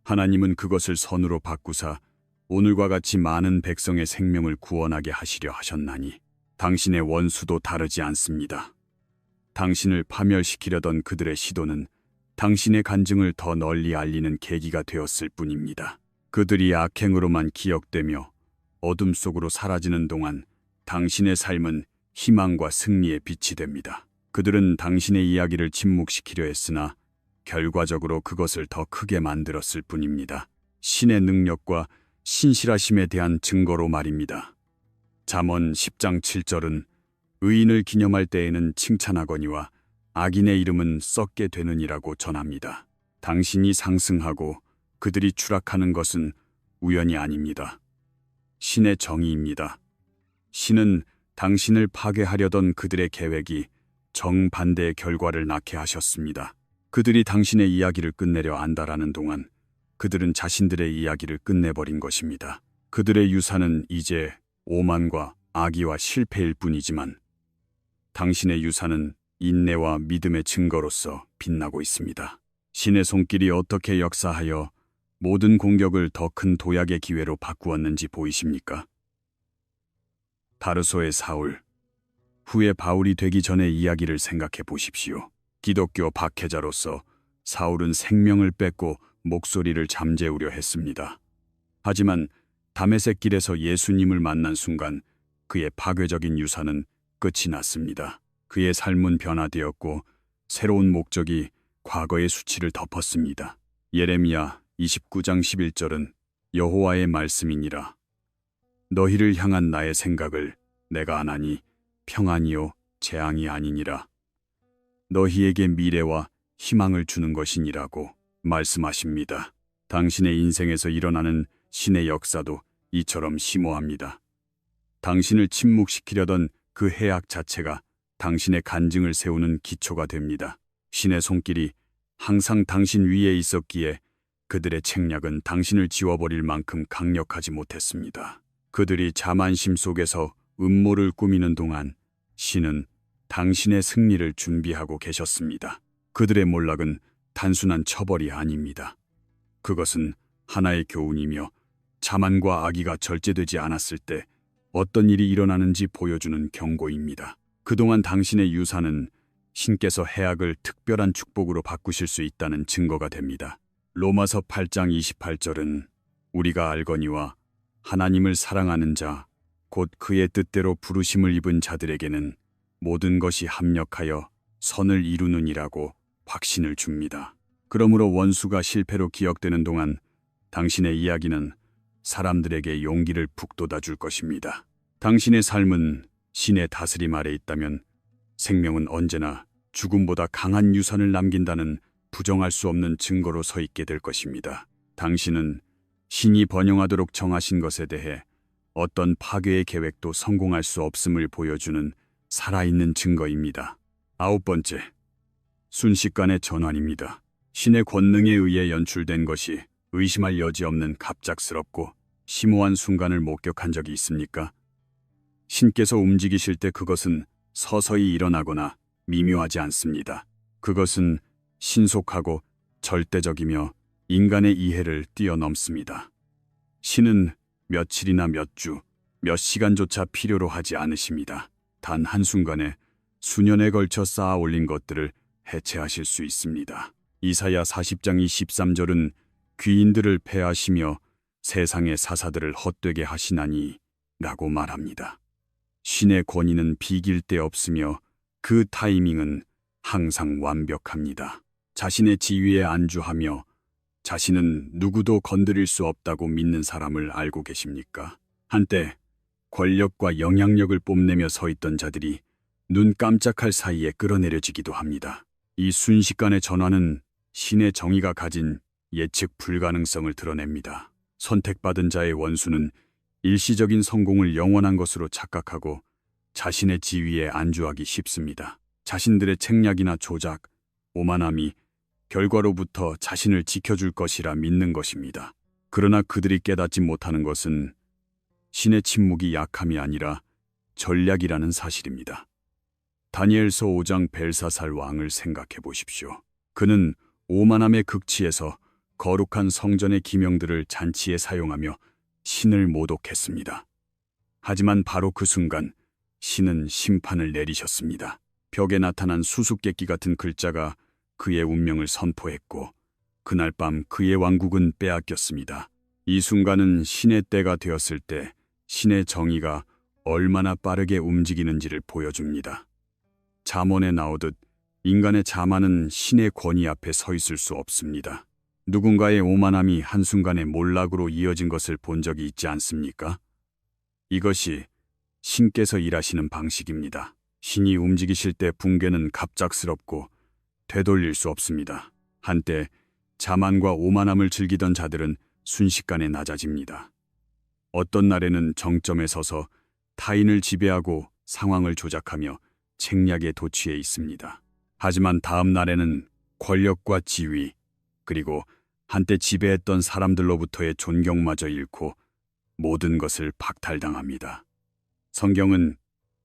하나님은 그것을 선으로 바꾸사 오늘과 같이 많은 백성의 생명을 구원하게 하시려 하셨나니 당신의 원수도 다르지 않습니다. 당신을 파멸시키려던 그들의 시도는 당신의 간증을 더 널리 알리는 계기가 되었을 뿐입니다. 그들이 악행으로만 기억되며 어둠 속으로 사라지는 동안 당신의 삶은 희망과 승리의 빛이 됩니다. 그들은 당신의 이야기를 침묵시키려 했으나 결과적으로 그것을 더 크게 만들었을 뿐입니다. 신의 능력과 신실하심에 대한 증거로 말입니다. 잠언 10장 7절은 의인을 기념할 때에는 칭찬하거니와 악인의 이름은 썩게 되느니라고 전합니다. 당신이 상승하고 그들이 추락하는 것은 우연이 아닙니다. 신의 정의입니다. 신은 당신을 파괴하려던 그들의 계획이 정반대의 결과를 낳게 하셨습니다. 그들이 당신의 이야기를 끝내려 안다라는 동안 그들은 자신들의 이야기를 끝내버린 것입니다. 그들의 유산은 이제 오만과 악의와 실패일 뿐이지만 당신의 유산은 인내와 믿음의 증거로서 빛나고 있습니다. 신의 손길이 어떻게 역사하여 모든 공격을 더 큰 도약의 기회로 바꾸었는지 보이십니까? 다르소의 사울, 후에 바울이 되기 전의 이야기를 생각해 보십시오. 기독교 박해자로서 사울은 생명을 뺏고 목소리를 잠재우려 했습니다. 하지만 다메섹 길에서 예수님을 만난 순간 그의 파괴적인 유산은 끝이 났습니다. 그의 삶은 변화되었고 새로운 목적이 과거의 수치를 덮었습니다. 예레미야 29장 11절은 여호와의 말씀이니라. 너희를 향한 나의 생각을 내가 아나니 평안이요 재앙이 아니니라. 너희에게 미래와 희망을 주는 것이니라고 말씀하십니다. 당신의 인생에서 일어나는 신의 역사도 이처럼 심오합니다. 당신을 침묵시키려던 그 해악 자체가 당신의 간증을 세우는 기초가 됩니다. 신의 손길이 항상 당신 위에 있었기에 그들의 책략은 당신을 지워버릴 만큼 강력하지 못했습니다. 그들이 자만심 속에서 음모를 꾸미는 동안 신은 당신의 승리를 준비하고 계셨습니다. 그들의 몰락은 단순한 처벌이 아닙니다. 그것은 하나의 교훈이며 자만과 악의가 절제되지 않았을 때 어떤 일이 일어나는지 보여주는 경고입니다. 그동안 당신의 유산은 신께서 해악을 특별한 축복으로 바꾸실 수 있다는 증거가 됩니다. 로마서 8장 28절은 우리가 알거니와 하나님을 사랑하는 자, 곧 그의 뜻대로 부르심을 입은 자들에게는 모든 것이 합력하여 선을 이루느니라고 확신을 줍니다. 그러므로 원수가 실패로 기억되는 동안 당신의 이야기는 사람들에게 용기를 북돋아 줄 것입니다. 당신의 삶은 신의 다스림 아래 있다면 생명은 언제나 죽음보다 강한 유산을 남긴다는 부정할 수 없는 증거로 서 있게 될 것입니다. 당신은 신이 번영하도록 정하신 것에 대해 어떤 파괴의 계획도 성공할 수 없음을 보여주는 살아있는 증거입니다. 9번째, 순식간의 전환입니다. 신의 권능에 의해 연출된 것이 의심할 여지 없는 갑작스럽고 심오한 순간을 목격한 적이 있습니까? 신께서 움직이실 때 그것은 서서히 일어나거나 미묘하지 않습니다. 그것은 신속하고 절대적이며 인간의 이해를 뛰어넘습니다. 신은 며칠이나 몇 주, 몇 시간조차 필요로 하지 않으십니다. 단 한순간에 수년에 걸쳐 쌓아 올린 것들을 해체하실 수 있습니다. 이사야 40장 23절은 귀인들을 패하시며 세상의 사사들을 헛되게 하시나니 라고 말합니다. 신의 권위는 비길 데 없으며 그 타이밍은 항상 완벽합니다. 자신의 지위에 안주하며 자신은 누구도 건드릴 수 없다고 믿는 사람을 알고 계십니까? 한때 권력과 영향력을 뽐내며 서 있던 자들이 눈 깜짝할 사이에 끌어내려지기도 합니다. 이 순식간의 전환은 신의 정의가 가진 예측 불가능성을 드러냅니다. 선택받은 자의 원수는 일시적인 성공을 영원한 것으로 착각하고 자신의 지위에 안주하기 쉽습니다. 자신들의 책략이나 조작, 오만함이 결과로부터 자신을 지켜줄 것이라 믿는 것입니다. 그러나 그들이 깨닫지 못하는 것은 신의 침묵이 약함이 아니라 전략이라는 사실입니다. 다니엘서 5장 벨사살 왕을 생각해 보십시오. 그는 오만함의 극치에서 거룩한 성전의 기명들을 잔치에 사용하며 신을 모독했습니다. 하지만 바로 그 순간 신은 심판을 내리셨습니다. 벽에 나타난 수수께끼 같은 글자가 그의 운명을 선포했고 그날 밤 그의 왕국은 빼앗겼습니다. 이 순간은 신의 때가 되었을 때 신의 정의가 얼마나 빠르게 움직이는지를 보여줍니다. 잠언에 나오듯 인간의 자만은 신의 권위 앞에 서 있을 수 없습니다. 누군가의 오만함이 한순간에 몰락으로 이어진 것을 본 적이 있지 않습니까? 이것이 신께서 일하시는 방식입니다. 신이 움직이실 때 붕괴는 갑작스럽고 되돌릴 수 없습니다. 한때 자만과 오만함을 즐기던 자들은 순식간에 낮아집니다. 어떤 날에는 정점에 서서 타인을 지배하고 상황을 조작하며 책략에 도취해 있습니다. 하지만 다음 날에는 권력과 지위, 그리고 한때 지배했던 사람들로부터의 존경마저 잃고 모든 것을 박탈당합니다. 성경은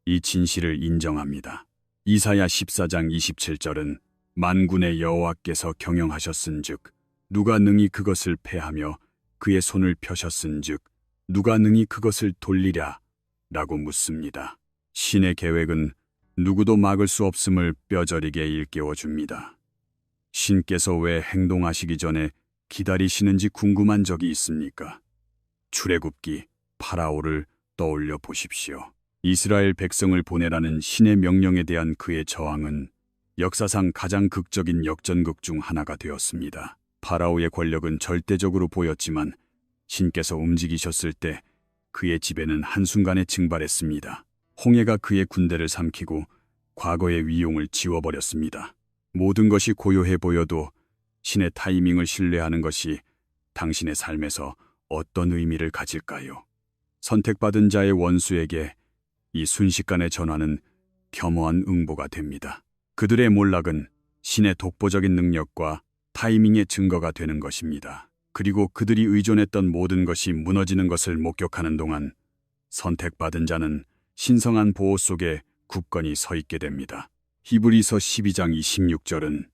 이 진실을 인정합니다. 이사야 14장 27절은 만군의 여호와께서 경영하셨은즉 누가 능히 그것을 패하며 그의 손을 펴셨은즉 누가 능히 그것을 돌리랴 라고 묻습니다. 신의 계획은 누구도 막을 수 없음을 뼈저리게 일깨워 줍니다. 신께서 왜 행동하시기 전에 기다리시는지 궁금한 적이 있습니까? 출애굽기 파라오를 떠올려 보십시오. 이스라엘 백성을 보내라는 신의 명령에 대한 그의 저항은 역사상 가장 극적인 역전극 중 하나가 되었습니다. 파라오의 권력은 절대적으로 보였지만 신께서 움직이셨을 때 그의 지배는 한순간에 증발했습니다. 홍해가 그의 군대를 삼키고 과거의 위용을 지워버렸습니다. 모든 것이 고요해 보여도 신의 타이밍을 신뢰하는 것이 당신의 삶에서 어떤 의미를 가질까요? 선택받은 자의 원수에게 이 순식간의 전환은 겸허한 응보가 됩니다. 그들의 몰락은 신의 독보적인 능력과 타이밍의 증거가 되는 것입니다. 그리고 그들이 의존했던 모든 것이 무너지는 것을 목격하는 동안 선택받은 자는 신성한 보호 속에 굳건히 서 있게 됩니다. 히브리서 12장 26절은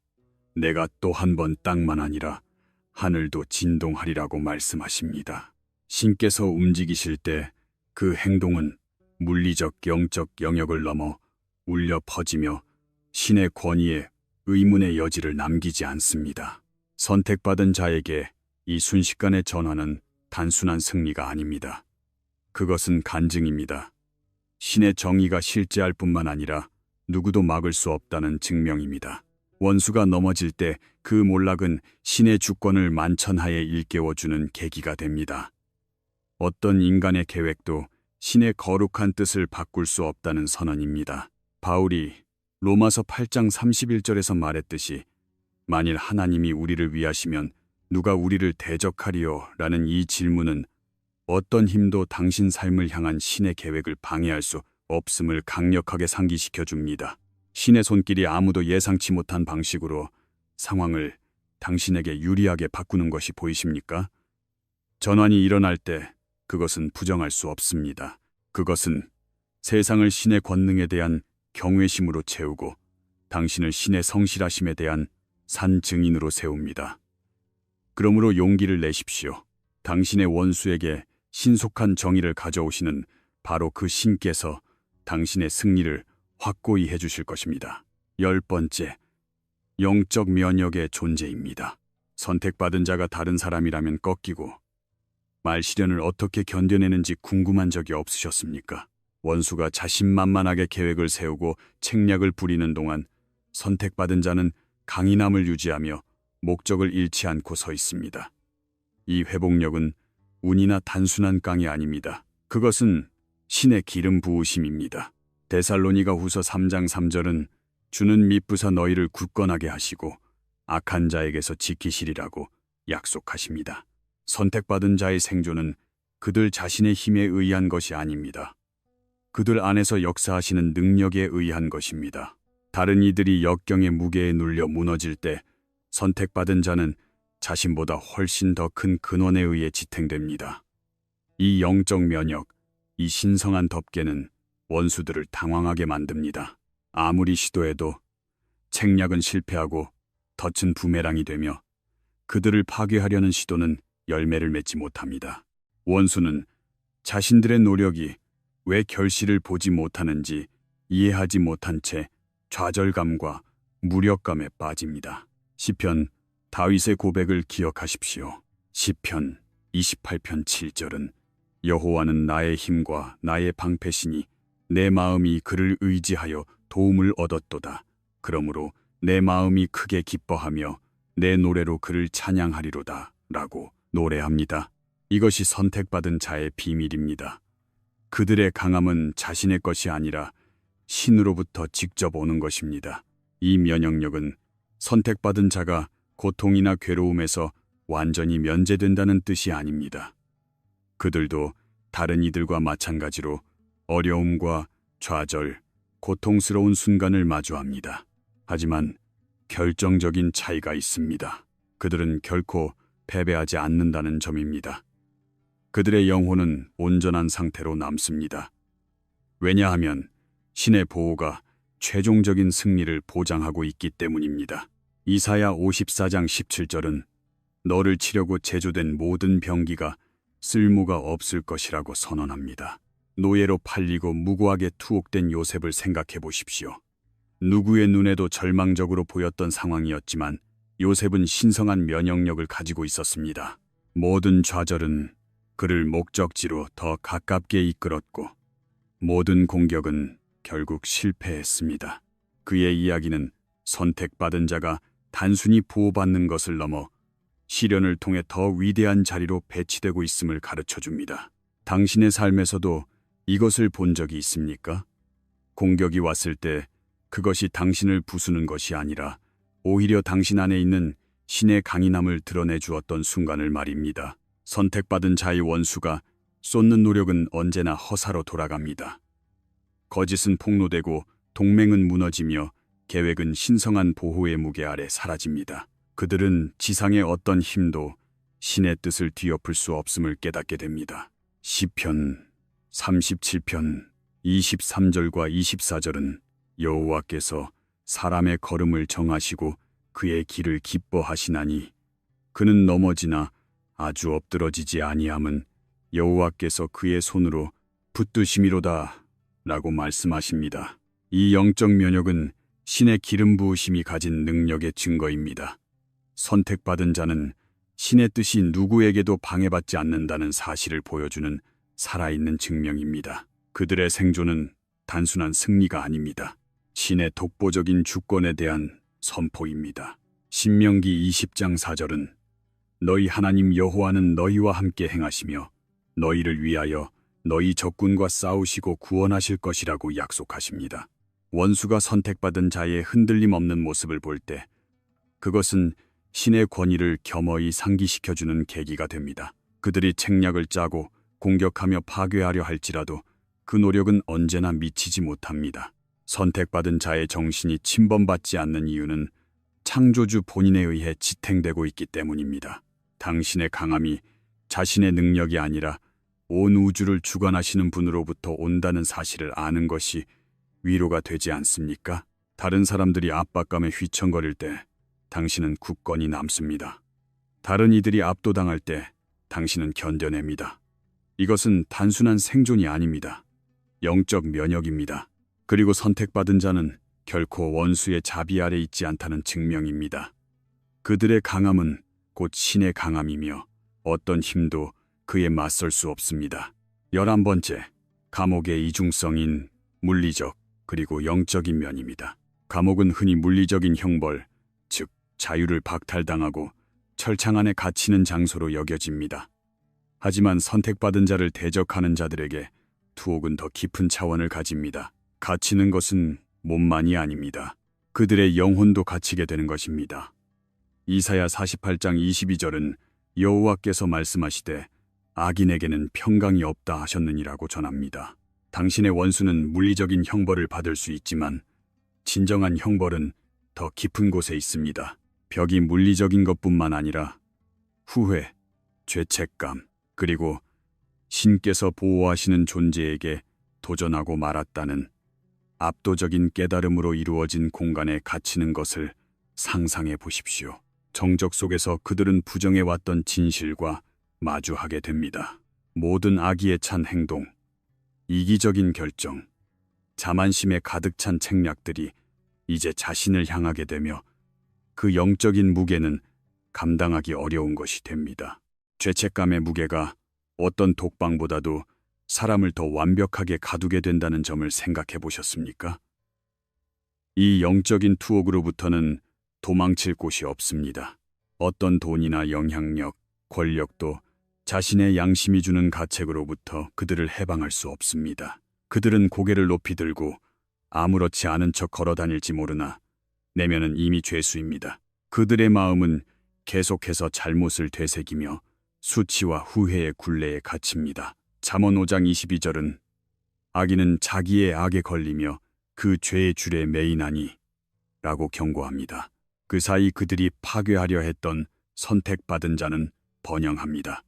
내가 또 한 번 땅만 아니라 하늘도 진동하리라고 말씀하십니다. 신께서 움직이실 때 그 행동은 물리적 영적 영역을 넘어 울려 퍼지며 신의 권위에 의문의 여지를 남기지 않습니다. 선택받은 자에게 이 순식간의 전환은 단순한 승리가 아닙니다. 그것은 간증입니다. 신의 정의가 실제할 뿐만 아니라 누구도 막을 수 없다는 증명입니다. 원수가 넘어질 때 그 몰락은 신의 주권을 만천하에 일깨워주는 계기가 됩니다. 어떤 인간의 계획도 신의 거룩한 뜻을 바꿀 수 없다는 선언입니다. 바울이 로마서 8장 31절에서 말했듯이 만일 하나님이 우리를 위하시면 누가 우리를 대적하리요? 라는 이 질문은 어떤 힘도 당신 삶을 향한 신의 계획을 방해할 수 없음을 강력하게 상기시켜 줍니다. 신의 손길이 아무도 예상치 못한 방식으로 상황을 당신에게 유리하게 바꾸는 것이 보이십니까? 전환이 일어날 때 그것은 부정할 수 없습니다. 그것은 세상을 신의 권능에 대한 경외심으로 채우고 당신을 신의 성실하심에 대한 산 증인으로 세웁니다. 그러므로 용기를 내십시오. 당신의 원수에게 신속한 정의를 가져오시는 바로 그 신께서 당신의 승리를 확고히 해주실 것입니다. 10번째, 영적 면역의 존재입니다. 선택받은 자가 다른 사람이라면 꺾이고 말 시련을 어떻게 견뎌내는지 궁금한 적이 없으셨습니까? 원수가 자신만만하게 계획을 세우고 책략을 부리는 동안 선택받은 자는 강인함을 유지하며 목적을 잃지 않고 서 있습니다. 이 회복력은 운이나 단순한 깡이 아닙니다. 그것은 신의 기름 부으심입니다. 데살로니가 후서 3장 3절은 주는 미쁘사 너희를 굳건하게 하시고 악한 자에게서 지키시리라고 약속하십니다. 선택받은 자의 생존은 그들 자신의 힘에 의한 것이 아닙니다. 그들 안에서 역사하시는 능력에 의한 것입니다. 다른 이들이 역경의 무게에 눌려 무너질 때 선택받은 자는 자신보다 훨씬 더 큰 근원에 의해 지탱됩니다. 이 영적 면역, 이 신성한 덮개는 원수들을 당황하게 만듭니다. 아무리 시도해도 책략은 실패하고 덫은 부메랑이 되며 그들을 파괴하려는 시도는 열매를 맺지 못합니다. 원수는 자신들의 노력이 왜 결실을 보지 못하는지 이해하지 못한 채 좌절감과 무력감에 빠집니다. 시편 다윗의 고백을 기억하십시오. 시편 28편 7절은 여호와는 나의 힘과 나의 방패시니 내 마음이 그를 의지하여 도움을 얻었도다. 그러므로 내 마음이 크게 기뻐하며 내 노래로 그를 찬양하리로다 라고 노래합니다. 이것이 선택받은 자의 비밀입니다. 그들의 강함은 자신의 것이 아니라 신으로부터 직접 오는 것입니다. 이 면역력은 선택받은 자가 고통이나 괴로움에서 완전히 면제된다는 뜻이 아닙니다. 그들도 다른 이들과 마찬가지로 어려움과 좌절, 고통스러운 순간을 마주합니다. 하지만 결정적인 차이가 있습니다. 그들은 결코 패배하지 않는다는 점입니다. 그들의 영혼은 온전한 상태로 남습니다. 왜냐하면 신의 보호가 최종적인 승리를 보장하고 있기 때문입니다. 이사야 54장 17절은 너를 치려고 제조된 모든 병기가 쓸모가 없을 것이라고 선언합니다. 노예로 팔리고 무고하게 투옥된 요셉을 생각해 보십시오. 누구의 눈에도 절망적으로 보였던 상황이었지만 요셉은 신성한 면역력을 가지고 있었습니다. 모든 좌절은 그를 목적지로 더 가깝게 이끌었고 모든 공격은 결국 실패했습니다. 그의 이야기는 선택받은 자가 단순히 보호받는 것을 넘어 시련을 통해 더 위대한 자리로 배치되고 있음을 가르쳐줍니다. 당신의 삶에서도 이것을 본 적이 있습니까? 공격이 왔을 때 그것이 당신을 부수는 것이 아니라 오히려 당신 안에 있는 신의 강인함을 드러내 주었던 순간을 말입니다. 선택받은 자의 원수가 쏟는 노력은 언제나 허사로 돌아갑니다. 거짓은 폭로되고 동맹은 무너지며 계획은 신성한 보호의 무게 아래 사라집니다. 그들은 지상의 어떤 힘도 신의 뜻을 뒤엎을 수 없음을 깨닫게 됩니다. 시편 37편 23절과 24절은 여호와께서 사람의 걸음을 정하시고 그의 길을 기뻐하시나니 그는 넘어지나 아주 엎드러지지 아니함은 여호와께서 그의 손으로 붙드심이로다 라고 말씀하십니다. 이 영적 면역은 신의 기름 부으심이 가진 능력의 증거입니다. 선택받은 자는 신의 뜻이 누구에게도 방해받지 않는다는 사실을 보여주는 살아있는 증명입니다. 그들의 생존은 단순한 승리가 아닙니다. 신의 독보적인 주권에 대한 선포입니다. 신명기 20장 4절은 너희 하나님 여호와는 너희와 함께 행하시며 너희를 위하여 너희 적군과 싸우시고 구원하실 것이라고 약속하십니다. 원수가 선택받은 자의 흔들림 없는 모습을 볼 때 그것은 신의 권위를 겸허히 상기시켜주는 계기가 됩니다. 그들이 책략을 짜고 공격하며 파괴하려 할지라도 그 노력은 언제나 미치지 못합니다. 선택받은 자의 정신이 침범받지 않는 이유는 창조주 본인에 의해 지탱되고 있기 때문입니다. 당신의 강함이 자신의 능력이 아니라 온 우주를 주관하시는 분으로부터 온다는 사실을 아는 것이 위로가 되지 않습니까? 다른 사람들이 압박감에 휘청거릴 때 당신은 굳건히 남습니다. 다른 이들이 압도당할 때 당신은 견뎌냅니다. 이것은 단순한 생존이 아닙니다. 영적 면역입니다. 그리고 선택받은 자는 결코 원수의 자비 아래 있지 않다는 증명입니다. 그들의 강함은 곧 신의 강함이며 어떤 힘도 그에 맞설 수 없습니다. 11번째, 감옥의 이중성인 물리적 그리고 영적인 면입니다. 감옥은 흔히 물리적인 형벌, 즉 자유를 박탈당하고 철창 안에 갇히는 장소로 여겨집니다. 하지만 선택받은 자를 대적하는 자들에게 투옥은 더 깊은 차원을 가집니다. 갇히는 것은 몸만이 아닙니다. 그들의 영혼도 갇히게 되는 것입니다. 이사야 48장 22절은 여호와께서 말씀하시되 악인에게는 평강이 없다 하셨느니라고 전합니다. 당신의 원수는 물리적인 형벌을 받을 수 있지만 진정한 형벌은 더 깊은 곳에 있습니다. 벽이 물리적인 것뿐만 아니라 후회, 죄책감, 그리고 신께서 보호하시는 존재에게 도전하고 말았다는 압도적인 깨달음으로 이루어진 공간에 갇히는 것을 상상해 보십시오. 정적 속에서 그들은 부정해왔던 진실과 마주하게 됩니다. 모든 악의에 찬 행동, 이기적인 결정, 자만심에 가득 찬 책략들이 이제 자신을 향하게 되며 그 영적인 무게는 감당하기 어려운 것이 됩니다. 죄책감의 무게가 어떤 독방보다도 사람을 더 완벽하게 가두게 된다는 점을 생각해 보셨습니까? 이 영적인 투옥으로부터는 도망칠 곳이 없습니다. 어떤 돈이나 영향력, 권력도 자신의 양심이 주는 가책으로부터 그들을 해방할 수 없습니다. 그들은 고개를 높이 들고 아무렇지 않은 척 걸어 다닐지 모르나 내면은 이미 죄수입니다. 그들의 마음은 계속해서 잘못을 되새기며 수치와 후회의 굴레에 갇힙니다. 잠언 5장 22절은 악인은 자기의 악에 걸리며 그 죄의 줄에 매이나니 라고 경고합니다. 그 사이 그들이 파괴하려 했던 선택받은 자는 번영합니다.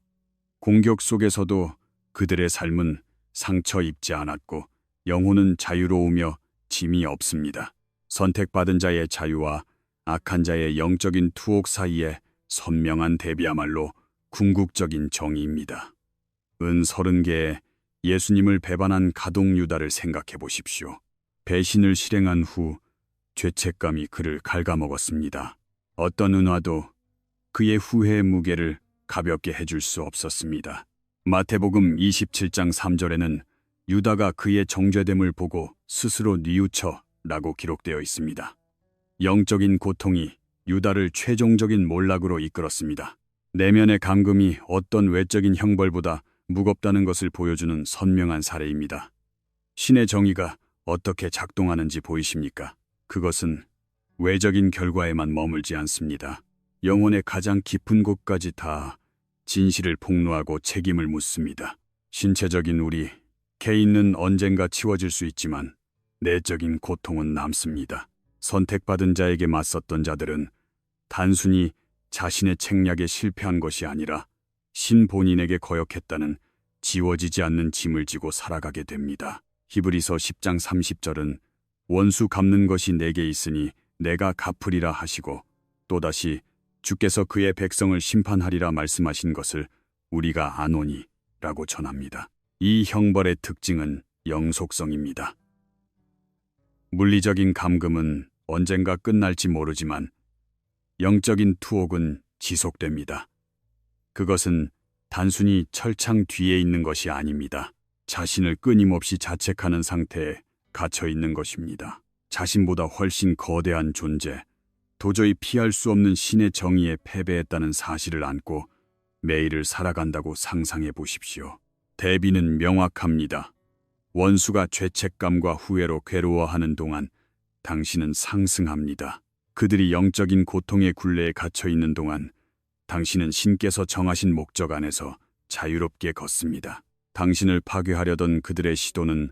공격 속에서도 그들의 삶은 상처 입지 않았고 영혼은 자유로우며 짐이 없습니다. 선택받은 자의 자유와 악한 자의 영적인 투옥 사이에 선명한 대비야말로 궁극적인 정의입니다. 은 30개의 예수님을 배반한 가동 유다를 생각해 보십시오. 배신을 실행한 후 죄책감이 그를 갉아먹었습니다. 어떤 은화도 그의 후회의 무게를 가볍게 해줄 수 없었습니다. 마태복음 27장 3절에는 유다가 그의 정죄됨을 보고 스스로 뉘우쳐 라고 기록되어 있습니다. 영적인 고통이 유다를 최종적인 몰락으로 이끌었습니다. 내면의 감금이 어떤 외적인 형벌보다 무겁다는 것을 보여주는 선명한 사례입니다. 신의 정의가 어떻게 작동하는지 보이십니까? 그것은 외적인 결과에만 머물지 않습니다. 영혼의 가장 깊은 곳까지 다 진실을 폭로하고 책임을 묻습니다. 신체적인 우리, 개인은 언젠가 치워질 수 있지만 내적인 고통은 남습니다. 선택받은 자에게 맞섰던 자들은 단순히 자신의 책략에 실패한 것이 아니라 신 본인에게 거역했다는 지워지지 않는 짐을 지고 살아가게 됩니다. 히브리서 10장 30절은 원수 갚는 것이 내게 있으니 내가 갚으리라 하시고 또다시 주께서 그의 백성을 심판하리라 말씀하신 것을 우리가 아노니 라고 전합니다. 이 형벌의 특징은 영속성입니다. 물리적인 감금은 언젠가 끝날지 모르지만 영적인 투옥은 지속됩니다. 그것은 단순히 철창 뒤에 있는 것이 아닙니다. 자신을 끊임없이 자책하는 상태에 갇혀 있는 것입니다. 자신보다 훨씬 거대한 존재, 도저히 피할 수 없는 신의 정의에 패배했다는 사실을 안고 매일을 살아간다고 상상해 보십시오. 대비는 명확합니다. 원수가 죄책감과 후회로 괴로워하는 동안 당신은 상승합니다. 그들이 영적인 고통의 굴레에 갇혀 있는 동안 당신은 신께서 정하신 목적 안에서 자유롭게 걷습니다. 당신을 파괴하려던 그들의 시도는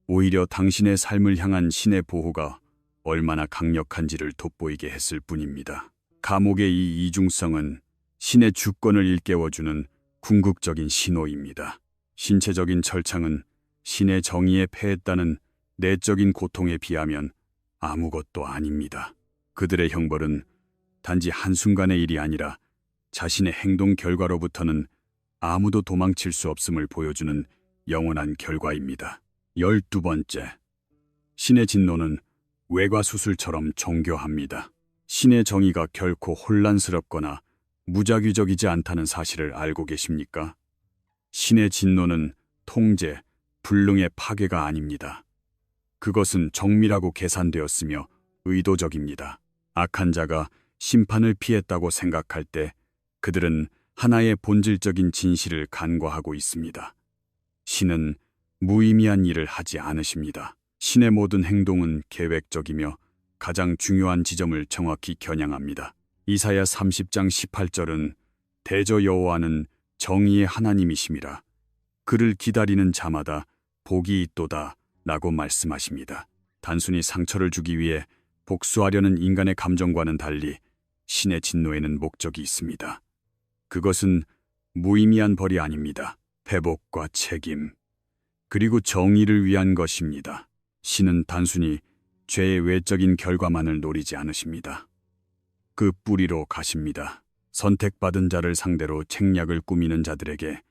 오히려 당신의 삶을 향한 신의 보호가 얼마나 강력한지를 돋보이게 했을 뿐입니다. 감옥의 이 이중성은 신의 주권을 일깨워주는 궁극적인 신호입니다. 신체적인 철창은 신의 정의에 패했다는 내적인 고통에 비하면 아무것도 아닙니다. 그들의 형벌은 단지 한순간의 일이 아니라 자신의 행동 결과로부터는 아무도 도망칠 수 없음을 보여주는 영원한 결과입니다. 12번째. 신의 진노는 외과수술처럼 정교합니다. 신의 정의가 결코 혼란스럽거나 무작위적이지 않다는 사실을 알고 계십니까? 신의 진노는 통제, 불능의 파괴가 아닙니다. 그것은 정밀하고 계산되었으며 의도적입니다. 악한 자가 심판을 피했다고 생각할 때 그들은 하나의 본질적인 진실을 간과하고 있습니다. 신은 무의미한 일을 하지 않으십니다. 신의 모든 행동은 계획적이며 가장 중요한 지점을 정확히 겨냥합니다. 이사야 30장 18절은 대저 여호와는 정의의 하나님이심이라 그를 기다리는 자마다 복이 있도다 라고 말씀하십니다. 단순히 상처를 주기 위해 복수하려는 인간의 감정과는 달리 신의 진노에는 목적이 있습니다. 그것은 무의미한 벌이 아닙니다. 회복과 책임, 그리고 정의를 위한 것입니다. 신은 단순히 죄의 외적인 결과만을 노리지 않으십니다. 그 뿌리로 가십니다. 선택받은 자를 상대로 책략을 꾸미는 자들에게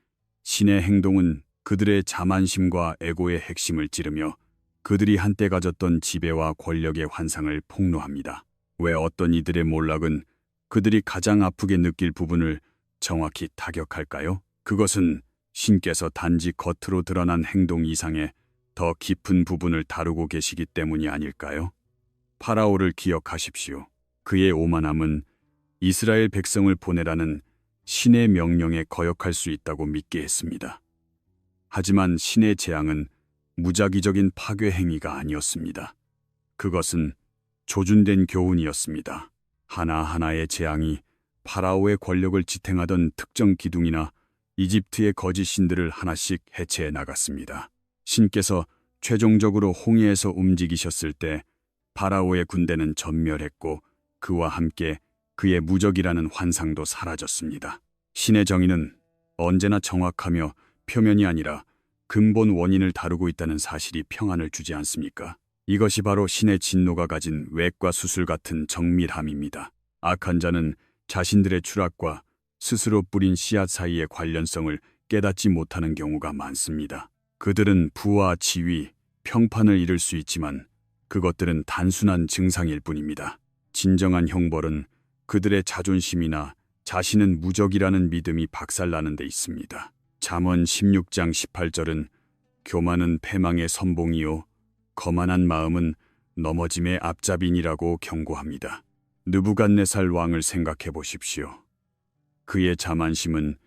신의 행동은 그들의 자만심과 에고의 핵심을 찌르며 그들이 한때 가졌던 지배와 권력의 환상을 폭로합니다. 왜 어떤 이들의 몰락은 그들이 가장 아프게 느낄 부분을 정확히 타격할까요? 그것은 신께서 단지 겉으로 드러난 행동 이상의 더 깊은 부분을 다루고 계시기 때문이 아닐까요? 파라오를 기억하십시오. 그의 오만함은 이스라엘 백성을 보내라는 신의 명령에 거역할 수 있다고 믿게 했습니다. 하지만 신의 재앙은 무작위적인 파괴 행위가 아니었습니다. 그것은 조준된 교훈이었습니다. 하나하나의 재앙이 파라오의 권력을 지탱하던 특정 기둥이나 이집트의 거짓 신들을 하나씩 해체해 나갔습니다. 신께서 최종적으로 홍해에서 움직이셨을 때 파라오의 군대는 전멸했고 그와 함께 그의 무적이라는 환상도 사라졌습니다. 신의 정의는 언제나 정확하며 표면이 아니라 근본 원인을 다루고 있다는 사실이 평안을 주지 않습니까? 이것이 바로 신의 진노가 가진 외과 수술 같은 정밀함입니다. 악한 자는 자신들의 추락과 스스로 뿌린 씨앗 사이의 관련성을 깨닫지 못하는 경우가 많습니다. 그들은 부와 지위, 평판을 잃을 수 있지만 그것들은 단순한 증상일 뿐입니다. 진정한 형벌은 그들의 자존심이나 자신은 무적이라는 믿음이 박살나는 데 있습니다. 잠언 16장 18절은 교만은 패망의 선봉이요 거만한 마음은 넘어짐의 앞잡인이라고 경고합니다. 느부갓네살 왕을 생각해 보십시오. 그의 자만심은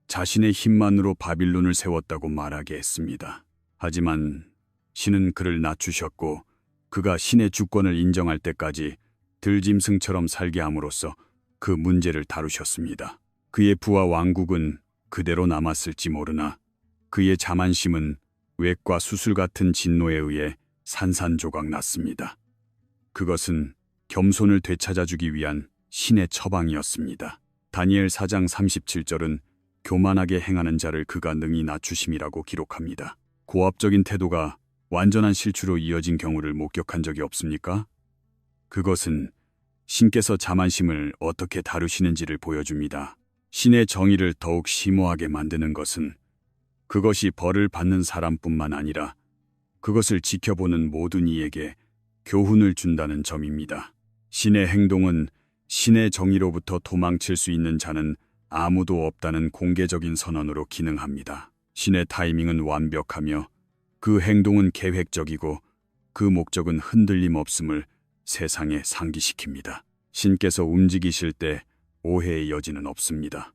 자신의 힘만으로 바빌론을 세웠다고 말하게 했습니다. 하지만 신은 그를 낮추셨고 그가 신의 주권을 인정할 때까지 들짐승처럼 살게 함으로써 그 문제를 다루셨습니다. 그의 부와 왕국은 그대로 남았을지 모르나 그의 자만심은 외과 수술 같은 진노에 의해 산산조각 났습니다. 그것은 겸손을 되찾아주기 위한 신의 처방이었습니다. 다니엘 4장 37절은 교만하게 행하는 자를 그가 능히 낮추심이라고 기록합니다. 고압적인 태도가 완전한 실추로 이어진 경우를 목격한 적이 없습니까? 그것은 신께서 자만심을 어떻게 다루시는지를 보여줍니다. 신의 정의를 더욱 심오하게 만드는 것은 그것이 벌을 받는 사람뿐만 아니라 그것을 지켜보는 모든 이에게 교훈을 준다는 점입니다. 신의 행동은 신의 정의로부터 도망칠 수 있는 자는 아무도 없다는 공개적인 선언으로 기능합니다. 신의 타이밍은 완벽하며 그 행동은 계획적이고 그 목적은 흔들림 없음을 세상에 상기시킵니다. 신께서 움직이실 때 오해의 여지는 없습니다.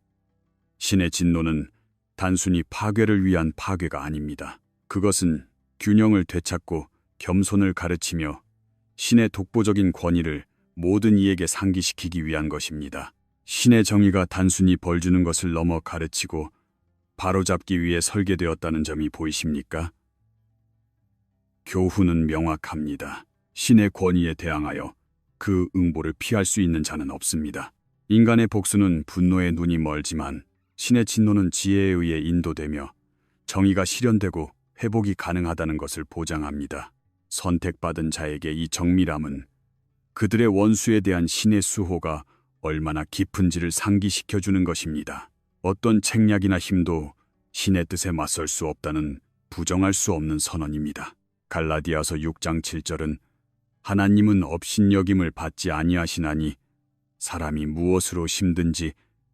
신의 진노는 단순히 파괴를 위한 파괴가 아닙니다. 그것은 균형을 되찾고 겸손을 가르치며 신의 독보적인 권위를 모든 이에게 상기시키기 위한 것입니다. 신의 정의가 단순히 벌 주는 것을 넘어 가르치고 바로잡기 위해 설계되었다는 점이 보이십니까? 교훈은 명확합니다. 신의 권위에 대항하여 그 응보를 피할 수 있는 자는 없습니다. 인간의 복수는 분노의 눈이 멀지만 신의 진노는 지혜에 의해 인도되며 정의가 실현되고 회복이 가능하다는 것을 보장합니다. 선택받은 자에게 이 정밀함은 그들의 원수에 대한 신의 수호가 얼마나 깊은지를 상기시켜주는 것입니다. 어떤 책략이나 힘도 신의 뜻에 맞설 수 없다는 부정할 수 없는 선언입니다. 갈라디아서 6장 7절은 하나님은 업신여김을 받지 아니하시나니 사람이 무엇으로 힘든지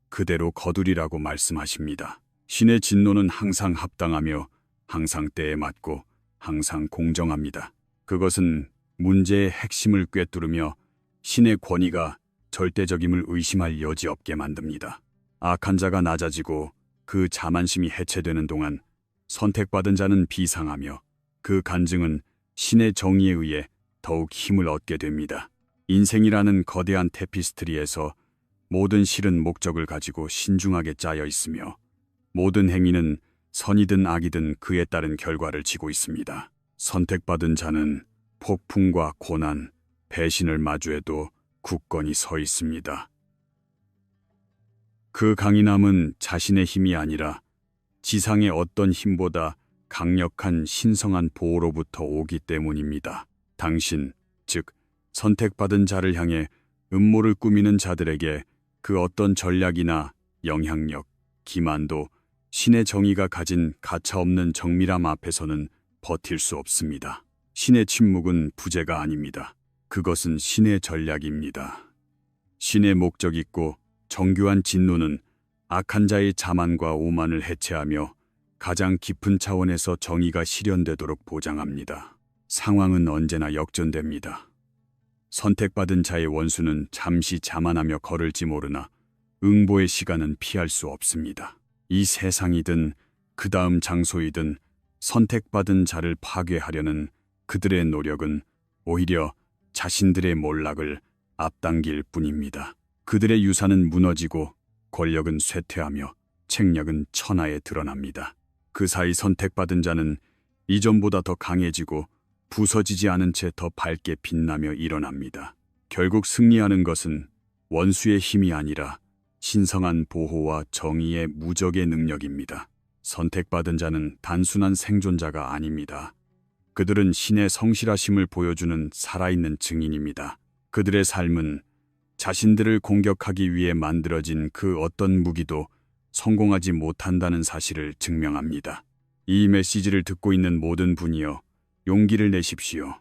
그대로 거두리라고 말씀하십니다. 신의 진노는 항상 합당하며 항상 때에 맞고 항상 공정합니다. 그것은 문제의 핵심을 꿰뚫으며 신의 권위가 절대적임을 의심할 여지 없게 만듭니다. 악한 자가 낮아지고 그 자만심이 해체되는 동안 선택받은 자는 비상하며 그 간증은 신의 정의에 의해 더욱 힘을 얻게 됩니다. 인생이라는 거대한 테피스트리에서 모든 실은 목적을 가지고 신중하게 짜여 있으며 모든 행위는 선이든 악이든 그에 따른 결과를 지고 있습니다. 선택받은 자는 폭풍과 고난, 배신을 마주해도 굳건히 서 있습니다. 그 강인함은 자신의 힘이 아니라 지상의 어떤 힘보다 강력한 신성한 보호로부터 오기 때문입니다. 당신, 즉 선택받은 자를 향해 음모를 꾸미는 자들에게 그 어떤 전략이나 영향력, 기만도 신의 정의가 가진 가차없는 정밀함 앞에서는 버틸 수 없습니다. 신의 침묵은 부재가 아닙니다. 그것은 신의 전략입니다. 신의 목적 있고 정교한 진노는 악한 자의 자만과 오만을 해체하며 가장 깊은 차원에서 정의가 실현되도록 보장합니다. 상황은 언제나 역전됩니다. 선택받은 자의 원수는 잠시 자만하며 걸을지 모르나 응보의 시간은 피할 수 없습니다. 이 세상이든 그 다음 장소이든 선택받은 자를 파괴하려는 그들의 노력은 오히려 자신들의 몰락을 앞당길 뿐입니다. 그들의 유산은 무너지고 권력은 쇠퇴하며 책략은 천하에 드러납니다. 그 사이 선택받은 자는 이전보다 더 강해지고 부서지지 않은 채 더 밝게 빛나며 일어납니다. 결국 승리하는 것은 원수의 힘이 아니라 신성한 보호와 정의의 무적의 능력입니다. 선택받은 자는 단순한 생존자가 아닙니다. 그들은 신의 성실하심을 보여주는 살아있는 증인입니다. 그들의 삶은 자신들을 공격하기 위해 만들어진 그 어떤 무기도 성공하지 못한다는 사실을 증명합니다. 이 메시지를 듣고 있는 모든 분이여, 용기를 내십시오.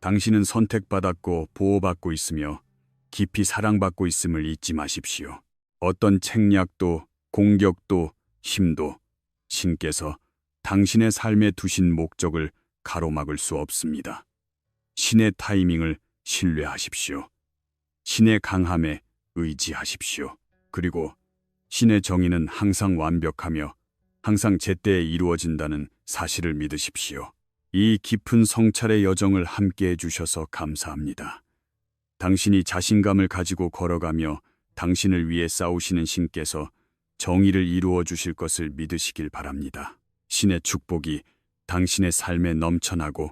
당신은 선택받았고 보호받고 있으며 깊이 사랑받고 있음을 잊지 마십시오. 어떤 책략도 공격도 힘도 신께서 당신의 삶에 두신 목적을 가로막을 수 없습니다. 신의 타이밍을 신뢰하십시오. 신의 강함에 의지하십시오. 그리고 신의 정의는 항상 완벽하며 항상 제때에 이루어진다는 사실을 믿으십시오. 이 깊은 성찰의 여정을 함께 해주셔서 감사합니다. 당신이 자신감을 가지고 걸어가며 당신을 위해 싸우시는 신께서 정의를 이루어 주실 것을 믿으시길 바랍니다. 신의 축복이 당신의 삶에 넘쳐나고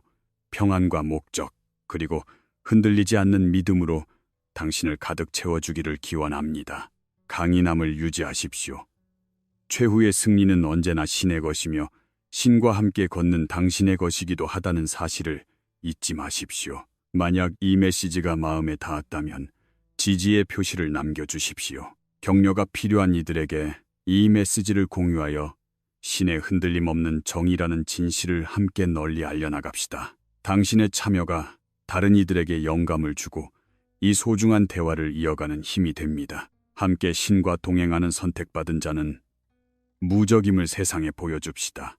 평안과 목적, 그리고 흔들리지 않는 믿음으로 당신을 가득 채워주기를 기원합니다. 강인함을 유지하십시오. 최후의 승리는 언제나 신의 것이며 신과 함께 걷는 당신의 것이기도 하다는 사실을 잊지 마십시오. 만약 이 메시지가 마음에 닿았다면 지지의 표시를 남겨주십시오. 격려가 필요한 이들에게 이 메시지를 공유하여 신의 흔들림 없는 정의라는 진실을 함께 널리 알려나갑시다. 당신의 참여가 다른 이들에게 영감을 주고 이 소중한 대화를 이어가는 힘이 됩니다. 함께 신과 동행하는 선택받은 자는 무적임을 세상에 보여줍시다.